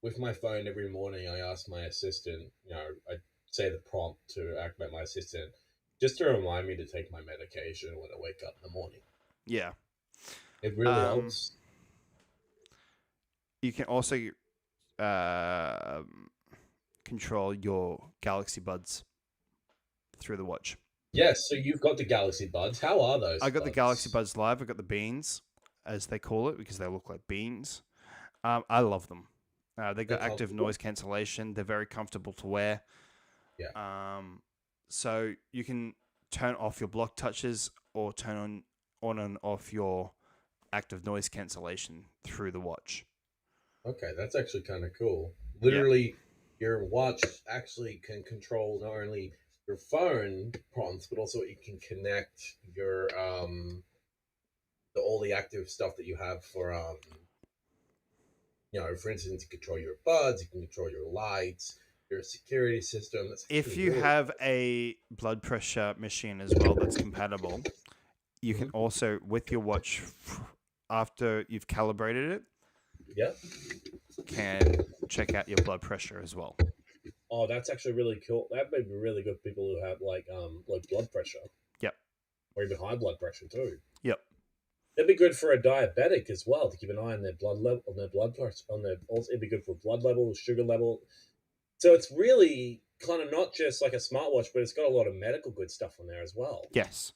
S3: With my phone every morning, I ask my assistant, I say the prompt to activate my assistant. Just to remind me to take my medication when I wake up in the morning.
S1: Yeah.
S3: It really helps.
S1: You can also control your Galaxy Buds through the watch.
S3: Yes, so you've got the Galaxy Buds. How are those?
S1: I got the Galaxy Buds Live. I got the beans, as they call it, because they look like beans. I love them. They got active noise cancellation. They're very comfortable to wear.
S3: Yeah.
S1: So you can turn off your block touches or turn on and off your active noise cancellation through the watch.
S3: Okay, that's actually kind of cool. Literally, your watch actually can control not only your phone prompts, but also it can connect your all the active stuff that you have for for instance, you control your buds, you can control your lights, your security system.
S1: If you have a blood pressure machine as well that's compatible, you can also, with your watch, after you've calibrated it, can check out your blood pressure as well.
S3: Oh, that's actually really cool. That may be really good for people who have like blood pressure.
S1: Yep.
S3: Or even high blood pressure too.
S1: Yep.
S3: That'd be good for a diabetic as well, to keep an eye on their blood level, on their blood pressure, also it'd be good for blood level, sugar level. So it's really kind of not just like a smartwatch, but it's got a lot of medical good stuff on there as well.
S1: Yes.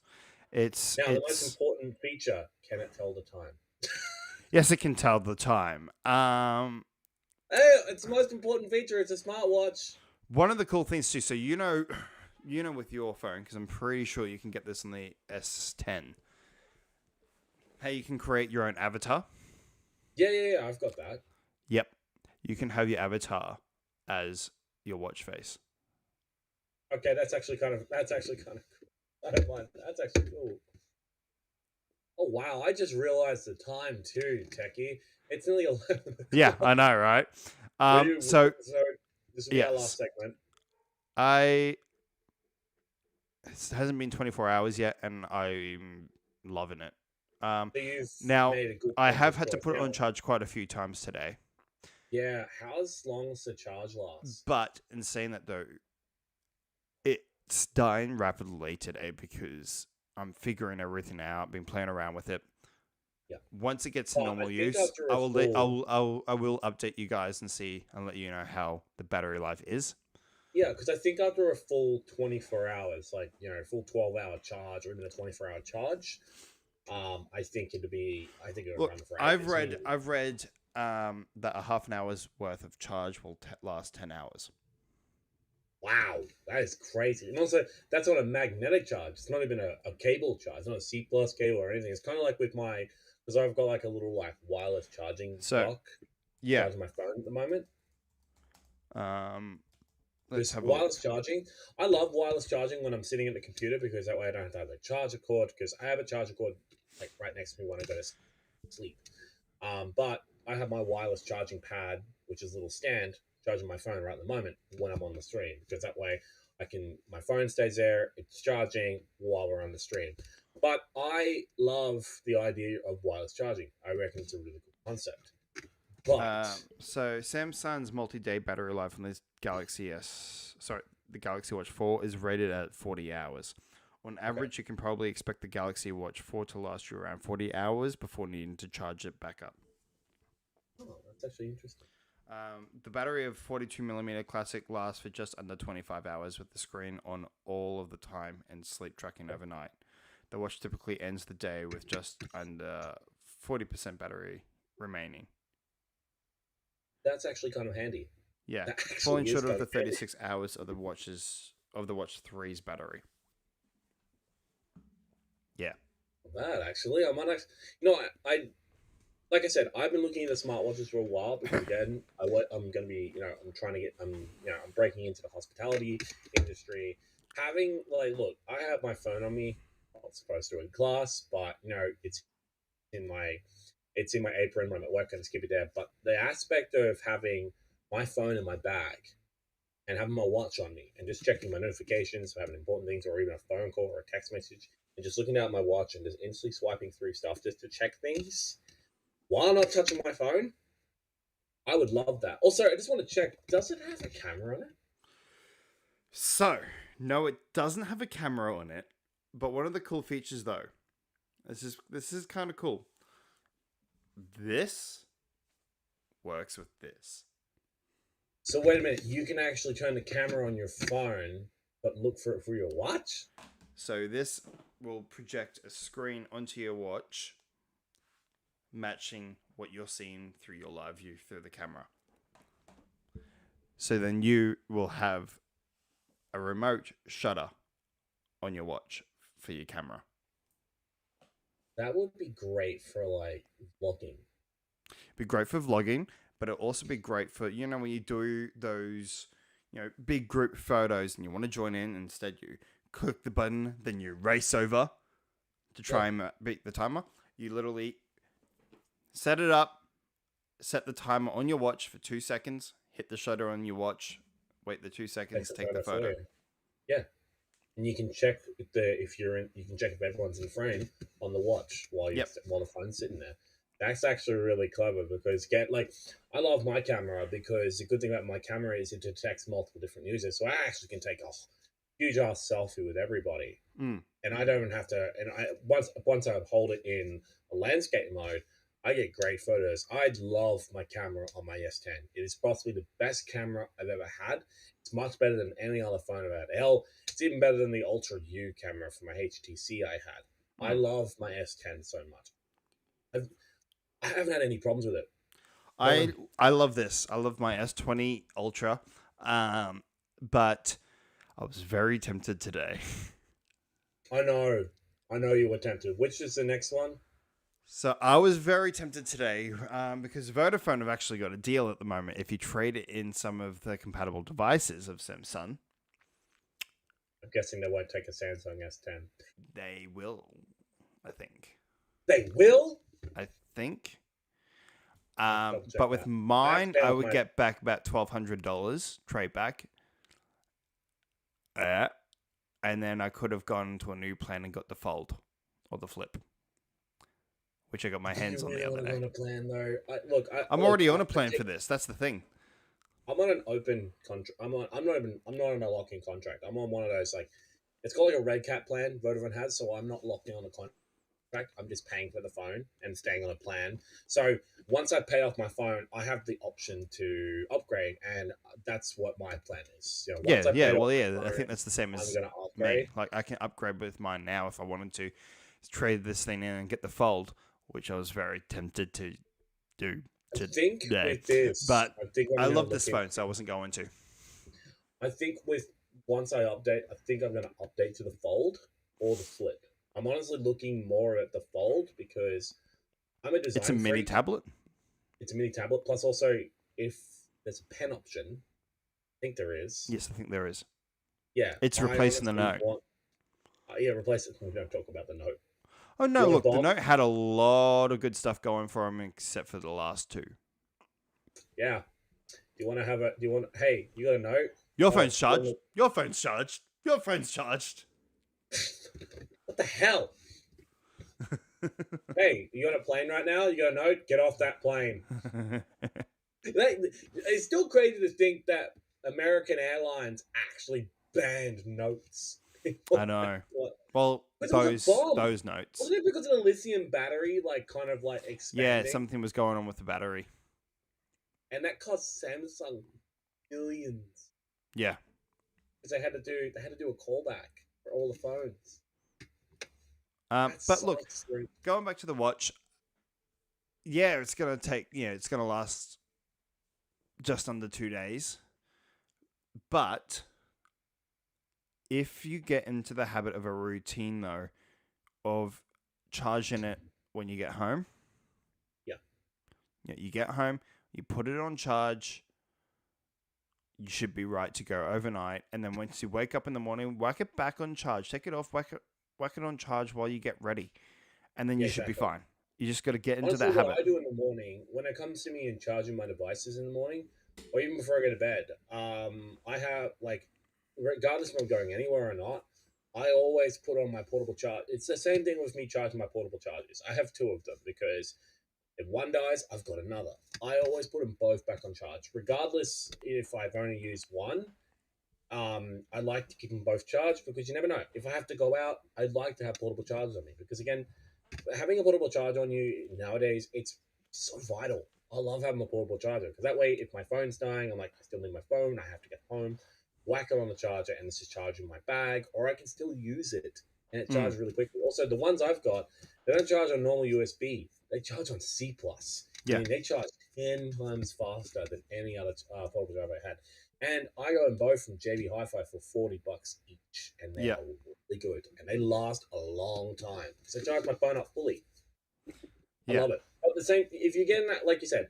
S1: The
S3: most important feature, can it tell the time?
S1: Yes, it can tell the time.
S3: Hey, it's the most important feature. It's a smartwatch.
S1: One of the cool things too, so you know with your phone, because I'm pretty sure you can get this on the S10. Hey, you can create your own avatar.
S3: Yeah, I've got that.
S1: Yep. You can have your avatar as your watch face.
S3: Okay, that's actually kind of cool. I don't mind. That's actually cool. Oh wow! I just realized the time too, Techie. It's nearly 11.
S1: Yeah, I know, right? So
S3: this will be our last segment.
S1: It hasn't been 24 hours yet, and I'm loving it. Now, I have had to put it on charge quite a few times today.
S3: Yeah, how long does the charge last?
S1: But in saying that though, it's dying rapidly today because I'm figuring everything out, been playing around with it.
S3: Yeah.
S1: Once it gets to normal use, I will update you guys and let you know how the battery life is.
S3: Yeah, because I think after a full 24 hours, like full 12-hour charge or even a 24-hour charge, I think it'll run for hours.
S1: I've read that a half an hour's worth of charge will last 10 hours.
S3: Wow, that is crazy. And also, that's on a magnetic charge. It's not even a cable charge. It's not a C+ cable or anything. It's kind of like with because I've got like a little like wireless charging dock. Yeah, charging my phone at the moment. This wireless charging. I love wireless charging when I'm sitting at the computer because that way I don't have to have a charger cord, because I have a charger cord like right next to me when I go to sleep. But I have my wireless charging pad, which is a little stand, charging my phone right at the moment when I'm on the stream, because that way my phone stays there, it's charging while we're on the stream. But I love the idea of wireless charging. I reckon it's a really cool concept. But
S1: so Samsung's multi-day battery life on this the Galaxy Watch 4 is rated at 40 hours. On average, you can probably expect the Galaxy Watch 4 to last you around 40 hours before needing to charge it back up.
S3: Oh, that's actually interesting.
S1: The battery of 42mm Classic lasts for just under 25 hours with the screen on all of the time and sleep tracking overnight. The watch typically ends the day with just under 40% battery remaining.
S3: That's actually kind of handy.
S1: Yeah, falling short of the 36 hours of the Watch 3's battery. Yeah.
S3: That actually, I might actually, I like I said, I've been looking at the smartwatches for a while because again, I'm going to be, I'm breaking into the hospitality industry. Having look, I have my phone on me. I'm supposed to in class, but it's in my apron when I'm at work and skip it there. But the aspect of having my phone in my bag and having my watch on me and just checking my notifications for having important things, or even a phone call or a text message, and just looking down at my watch and just instantly swiping through stuff just to check things while not touching my phone, I would love that. Also, I just want to check, does it have a camera on it?
S1: So, No, it doesn't have a camera on it. But one of the cool features, though, this is kind of cool. This works with this.
S3: So wait a minute, you can actually turn the camera on your phone, but look for it through your watch?
S1: So this will project a screen onto your watch, matching what you're seeing through your live view through the camera. So then you will have a remote shutter on your watch for your camera.
S3: That would be great for like vlogging.
S1: Be great for vlogging, but it'll also be great for, you know, when you do those, you know, big group photos and you want to join in, instead you click the button, then you race over to try and beat the timer. You literally set it up, set the timer on your watch for 2 seconds, hit the shutter on your watch, wait the 2 seconds, take the photo.
S3: Yeah. And you can check you can check if everyone's in frame on the watch while the phone's sitting there. That's actually really clever because I love my camera because the good thing about my camera is it detects multiple different users, so I actually can take a huge ass selfie with everybody, and I don't even have to. And once I hold it in a landscape mode, I get great photos. I love my camera on my S10. It is possibly the best camera I've ever had. It's much better than any other phone I've had. It's even better than the Ultra U camera from my HTC I had. I love my S10 so much. I haven't had any problems with it.
S1: I love this. I love my S20 Ultra, but I was very tempted today.
S3: I know you were tempted. Which is the next one?
S1: So I was very tempted today because Vodafone have actually got a deal at the moment. If you trade it in some of the compatible devices of Samsung,
S3: I'm guessing they won't take a Samsung S10.
S1: They will, I think.
S3: They will?
S1: I think. But with mine, I would get back about $1,200 trade back. And then I could have gone to a new plan and got the Fold or the Flip, which I got my hands on the other day.
S3: On a plan though.
S1: I'm already on a plan for this. That's the thing.
S3: I'm on an open contract. I'm not on a lock-in contract. I'm on one of those it's called like a Red Cat plan Vodafone has. So I'm not locked in on a contract. I'm just paying for the phone and staying on a plan. So once I pay off my phone, I have the option to upgrade, and that's what my plan is.
S1: I think that's the same as me. Like I can upgrade with mine now if I wanted to trade this thing in and get the Fold, which I was very tempted to do today. I love this phone, so I wasn't going to.
S3: I think once I update, I think I'm going to update to the Fold or the Flip. I'm honestly looking more at the Fold because I'm a design
S1: It's a mini tablet.
S3: It's a mini tablet. Plus, also, if there's a pen option, I think there is.
S1: Yes, I think there is.
S3: Yeah.
S1: It's replacing the Note.
S3: Replace it. We don't talk about the Note.
S1: Oh, no, look, the Note had a lot of good stuff going for him except for the last two.
S3: Yeah. Do you want to hey, you got a Note?
S1: Your phone's charged. Your phone's charged. Your phone's charged.
S3: What the hell? Hey, you on a plane right now? You got a Note? Get off that plane. It's still crazy to think that American Airlines actually banned Notes.
S1: I know. Well, those Notes.
S3: Wasn't it because of the lithium battery, expanding?
S1: Yeah, something was going on with the battery.
S3: And that cost Samsung millions.
S1: Yeah.
S3: Because they had to do a callback for all the phones.
S1: But look, going back to the watch, it's going to last just under 2 days. But if you get into the habit of a routine, though, of charging it when you get home.
S3: Yeah.
S1: You get home, you put it on charge, you should be right to go overnight. And then once you wake up in the morning, whack it back on charge. Take it off, whack it on charge while you get ready. And then you should be fine. You just got to get into that habit.
S3: What I do in the morning, when it comes to me and charging my devices in the morning, or even before I go to bed, I have, regardless if I'm going anywhere or not, I always put on my portable charge. It's the same thing with me charging my portable chargers. I have two of them because if one dies, I've got another. I always put them both back on charge. Regardless if I've only used one, I like to keep them both charged because you never know. If I have to go out, I'd like to have portable chargers on me because again, having a portable charger on you nowadays, it's so vital. I love having a portable charger because that way, if my phone's dying, I'm like, I still need my phone. I have to get home, whack it on the charger, and this is charging my bag, or I can still use it and it charges really quickly. Also, the ones I've got, they don't charge on normal USB. They charge on C plus.
S1: Yeah.
S3: I mean, they charge 10 times faster than any other portable charger I had. And I got them both from JB Hi-Fi for $40 each, and they are really good, and they last a long time. So I charge my phone up fully. I love it. But the same, if you get in that, like you said,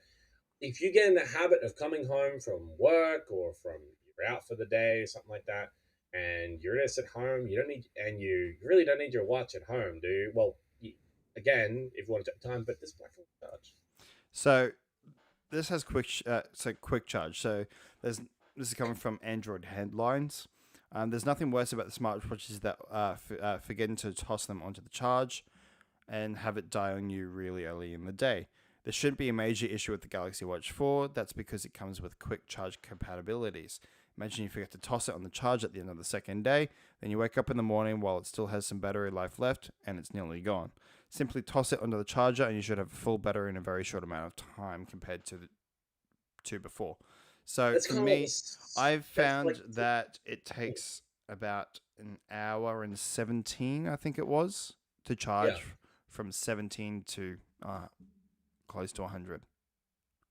S3: if you get in the habit of coming home from work or from you're out for the day or something like that, and you're just at home, you don't need, and you really don't need your watch at home, do you? Well, again, if you want to take time, but this platform charge.
S1: So this has quick charge. So this is coming from Android headlines. There's nothing worse about the smartwatches that forgetting to toss them onto the charge and have it die on you really early in the day. There shouldn't be a major issue with the Galaxy Watch 4. That's because it comes with quick charge compatibilities. Imagine you forget to toss it on the charge at the end of the second day, then you wake up in the morning while it still has some battery life left and it's nearly gone. Simply toss it onto the charger and you should have a full battery in a very short amount of time compared to before. So for me, I've found that it takes about an hour and 17, I think it was, to charge from 17 to close to 100.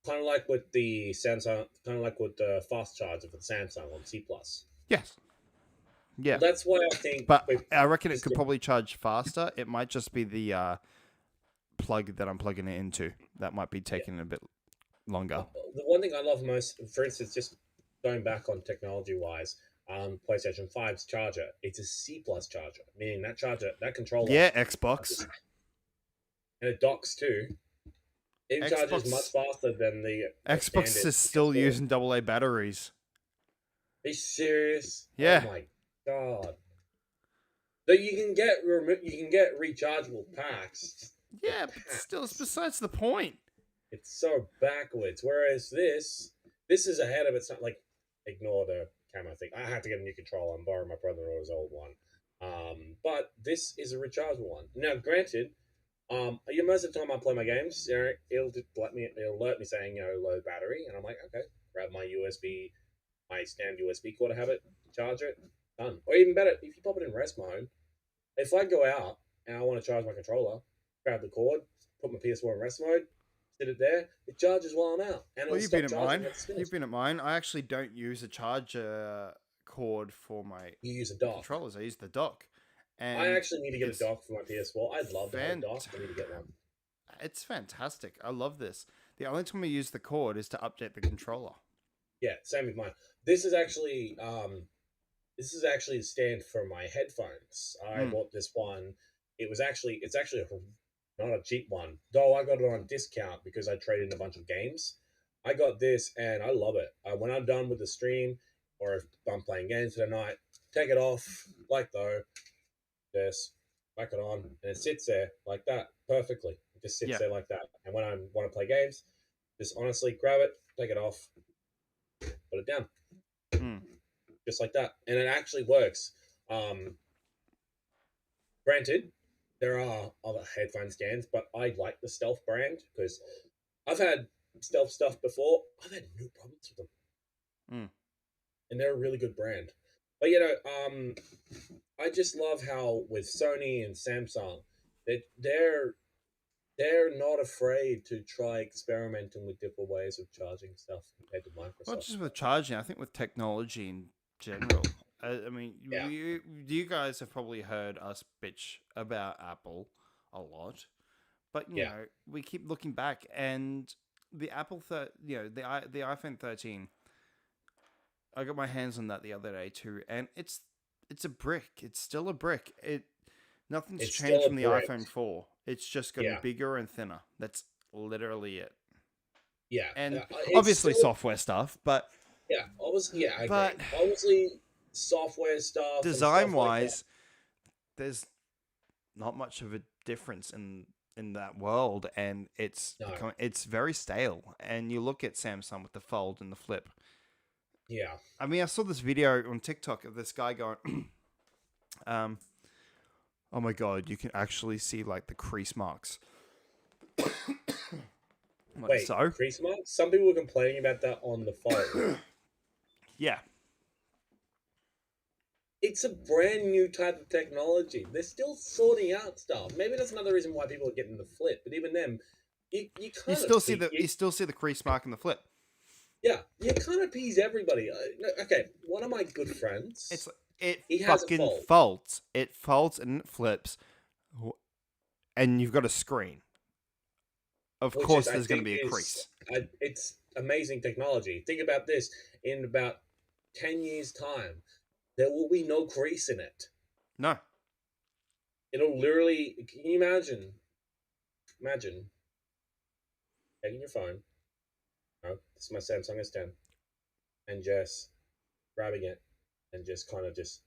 S3: Kind of like with the Samsung, kind of like with the fast charger for the Samsung on C plus.
S1: Yes. Yeah.
S3: Well, that's why I think.
S1: But I reckon it could probably charge faster. It might just be the plug that I'm plugging it into that might be taking a bit longer.
S3: The one thing I love most, for instance, just going back on technology wise, PlayStation 5's charger, it's a C plus charger, meaning that charger, that controller.
S1: Yeah, Xbox.
S3: And it docks too. It charges much faster than the
S1: Xbox is still using AA batteries.
S3: Are you serious?
S1: Yeah.
S3: Oh my god. So you can get rechargeable packs.
S1: Yeah, but still, it's besides the point.
S3: It's so backwards. Whereas this is ahead of its. Like, ignore the camera thing. I have to get a new controller and borrow my brother-in-law's old one. But this is a rechargeable one. Now, granted, most of the time I play my games, it'll alert me saying, low battery, and I'm like, okay, grab my standard USB cord, have it, charge it, done. Or even better, if you pop it in rest mode, if I go out and I want to charge my controller, grab the cord, put my PS4 in rest mode, sit it there, it charges while I'm out. And
S1: you've been at mine. You've been at mine. I actually don't use a charger cord for my controllers. I use the dock. And
S3: I actually need to get a dock for my PS4. I'd love to have a dock. I need to get one.
S1: It's fantastic. I love this. The only time I use the cord is to update the controller.
S3: Yeah, same with mine. This is actually the stand for my headphones. I bought this one. It's actually not a cheap one, though. I got it on discount because I traded in a bunch of games. I got this and I love it. When I'm done with the stream, or if I'm playing games for the night, take it off like though. Just whack it on, and it sits there like that perfectly. It just sits there like that. And when I want to play games, just honestly grab it, take it off, put it down, just like that, and it actually works. Granted, there are other headphone stands, but I like the Stealth brand because I've had Stealth stuff before. I've had no problems with them, and they're a really good brand. But I just love how with Sony and Samsung, they're not afraid to try experimenting with different ways of charging stuff compared to Microsoft.
S1: Not just with charging, I think with technology in general. I mean, you guys have probably heard us bitch about Apple a lot, but you know, we keep looking back, and the the iPhone 13. I got my hands on that the other day too, and it's a brick. It's still a brick. Nothing's changed from the iPhone 4. It's just gotten bigger and thinner. That's literally it.
S3: Yeah,
S1: and obviously software stuff, but
S3: I agree. Obviously software stuff.
S1: Design-wise, there's not much of a difference in that world, and it's very stale. And you look at Samsung with the Fold and the Flip.
S3: Yeah.
S1: I mean, I saw this video on TikTok of this guy going, oh my God, you can actually see like the crease marks. Like,
S3: Wait,
S1: so?
S3: crease marks? Some people were complaining about that on the Fold.
S1: Yeah.
S3: It's a brand new type of technology. They're still sorting out stuff. Maybe that's another reason why people are getting the Flip. But even then, you
S1: You
S3: kind
S1: still
S3: of
S1: see you still see the crease mark in the Flip.
S3: Yeah, you kind of appease everybody. Okay, one of my good friends, he has a
S1: fucking
S3: Fold.
S1: folds. It folds and it flips, and you've got a screen. Of course, there's going to be a crease.
S3: It's amazing technology. Think about this: in about 10 years' time, there will be no crease in it.
S1: No.
S3: It'll literally. Can you imagine? Imagine taking your phone. No, this is my Samsung S10, and just grabbing it, and just kind of just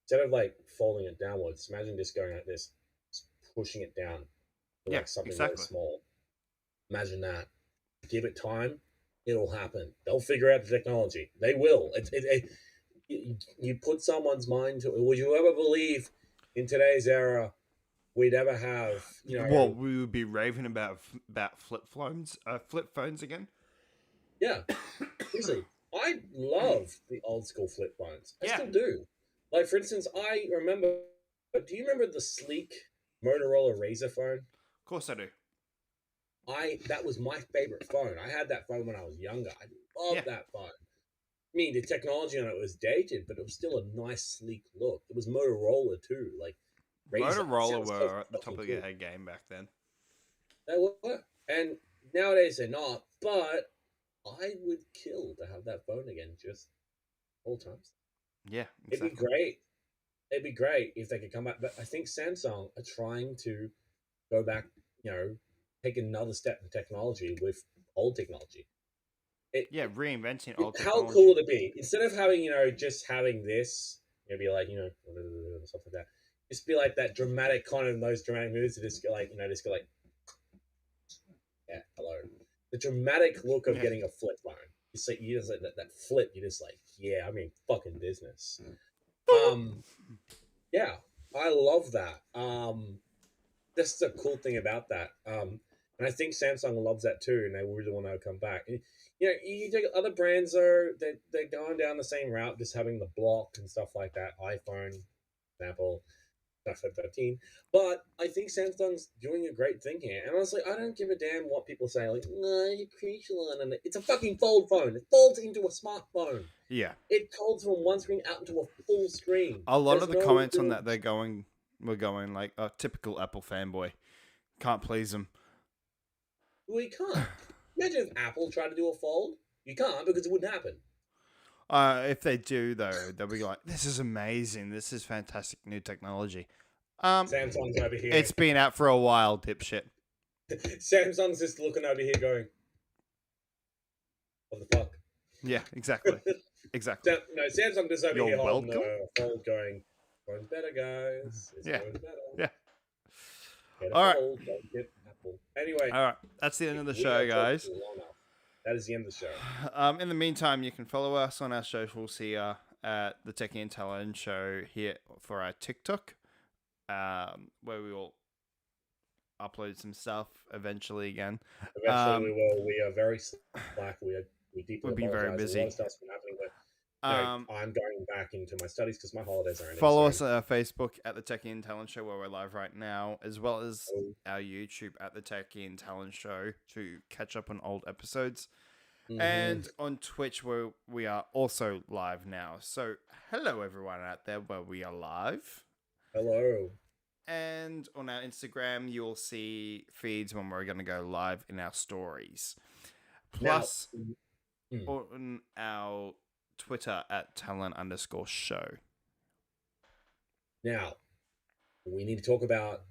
S3: instead of like folding it downwards, imagine just going like this, just pushing it down to like something very small. Imagine that. Give it time, it'll happen. They'll figure out the technology. They will. You put someone's mind to it. Would you ever believe in today's era we'd ever have,
S1: Well, we would be raving about flip phones again.
S3: Yeah. Seriously. I love the old school flip phones. I still do. Like, for instance, I remember, do you remember the sleek Motorola Razr phone?
S1: Of course I do.
S3: That was my favorite phone. I had that phone when I was younger. I loved that phone. I mean, the technology on it was dated, but it was still a nice, sleek look. It was Motorola too. Like
S1: Razr Motorola were at the top of their game back then.
S3: They were, and nowadays they're not. But I would kill to have that phone again, just all times.
S1: Yeah, exactly.
S3: It'd be great. It'd be great if they could come back. But I think Samsung are trying to go back. Take another step in technology with old technology.
S1: Reinventing old technology.
S3: How cool would it be? Instead of having, just having this, be like, stuff like that. Just be like that dramatic kind of those dramatic moves that just go like, yeah, hello. The dramatic look of getting a flip phone. You just like that flip. You're just like, yeah, I mean, fucking business. Yeah, I love that. That's the cool thing about that. And I think Samsung loves that too, and they really want to come back. And, you take other brands are they're going down the same route, just having the block and stuff like that. iPhone, Apple, iPhone 13. But I think Samsung's doing a great thing here. And honestly, I don't give a damn what people say. Like, no, you're crucial, and it's a fucking fold phone. It folds into a smartphone.
S1: Yeah,
S3: it folds from one screen out into a full screen.
S1: A lot of the comments on that were going like a typical Apple fanboy. Can't please them.
S3: Well, you can't. Imagine if Apple tried to do a fold. You can't because it wouldn't happen.
S1: If they do, though, they'll be like, this is amazing. This is fantastic new technology.
S3: Samsung's over here.
S1: It's been out for a while, dipshit.
S3: Samsung's just looking over here going, what the fuck?
S1: Yeah, exactly. Exactly.
S3: No, Samsung just over here holding the fold going better, guys. It's going better.
S1: Yeah.
S3: All right. Don't get Apple. Anyway.
S1: All right. That's the end of the show, guys.
S3: That is the end of the show.
S1: In the meantime, you can follow us on our socials here at the Techie Talon Show here for our TikTok, where we will upload some stuff eventually again.
S3: Eventually we will. We are very slack. We've
S1: been very busy.
S3: A lot of stuff's been happening, but I'm going back into my studies because my holidays are ending.
S1: Follow us on our Facebook at the Techie and Talon Show, where we're live right now, as well as our YouTube at the Techie and Talon Show to catch up on old episodes. Mm-hmm. And on Twitch, where we are also live now. So, hello everyone out there where we are live.
S3: Hello.
S1: And on our Instagram, you'll see feeds when we're going to go live in our stories. Plus, on our Twitter at Talon_show.
S3: Now, we need to talk about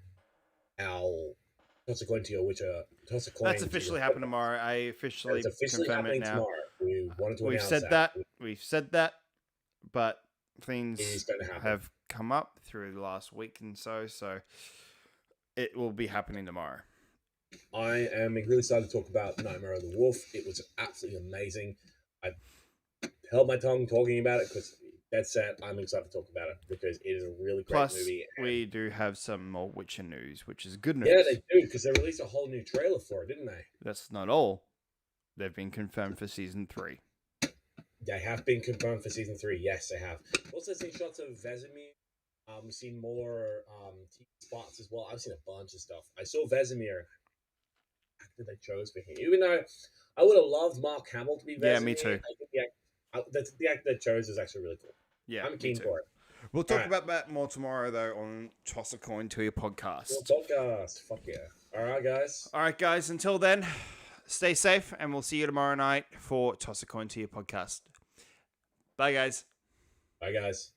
S3: our toss a coin to your Witcher. Toss a coin.
S1: That's officially happened tomorrow. I officially confirm it now.
S3: Tomorrow. We wanted to
S1: We've said that. We've said that, but things have come up through the last week and so it will be happening tomorrow.
S3: I am really excited to talk about Nightmare of the Wolf. It was absolutely amazing. I held my tongue talking about it because that's it. I'm excited to talk about it because it is a really great movie.
S1: Plus, we do have some more Witcher news, which is good news.
S3: Yeah, they do, because they released a whole new trailer for it, didn't they?
S1: That's not all. They've been confirmed for season 3.
S3: They have been confirmed for season 3. Yes, they have. Also seen shots of Vesemir. We've seen more spots as well. I've seen a bunch of stuff. I saw Vesemir. Actor they chose for him, even though I would have loved Mark Hamill to be Vesemir.
S1: Yeah, me too.
S3: I think the actor they chose is actually really cool.
S1: Yeah,
S3: I'm keen for it.
S1: We'll talk about that more tomorrow, though, on Toss a Coin to Your podcast.
S3: Fuck yeah. All right, guys. Until then,
S1: stay safe, and we'll see you tomorrow night for Toss a Coin to Your podcast. Bye, guys.
S3: Bye, guys.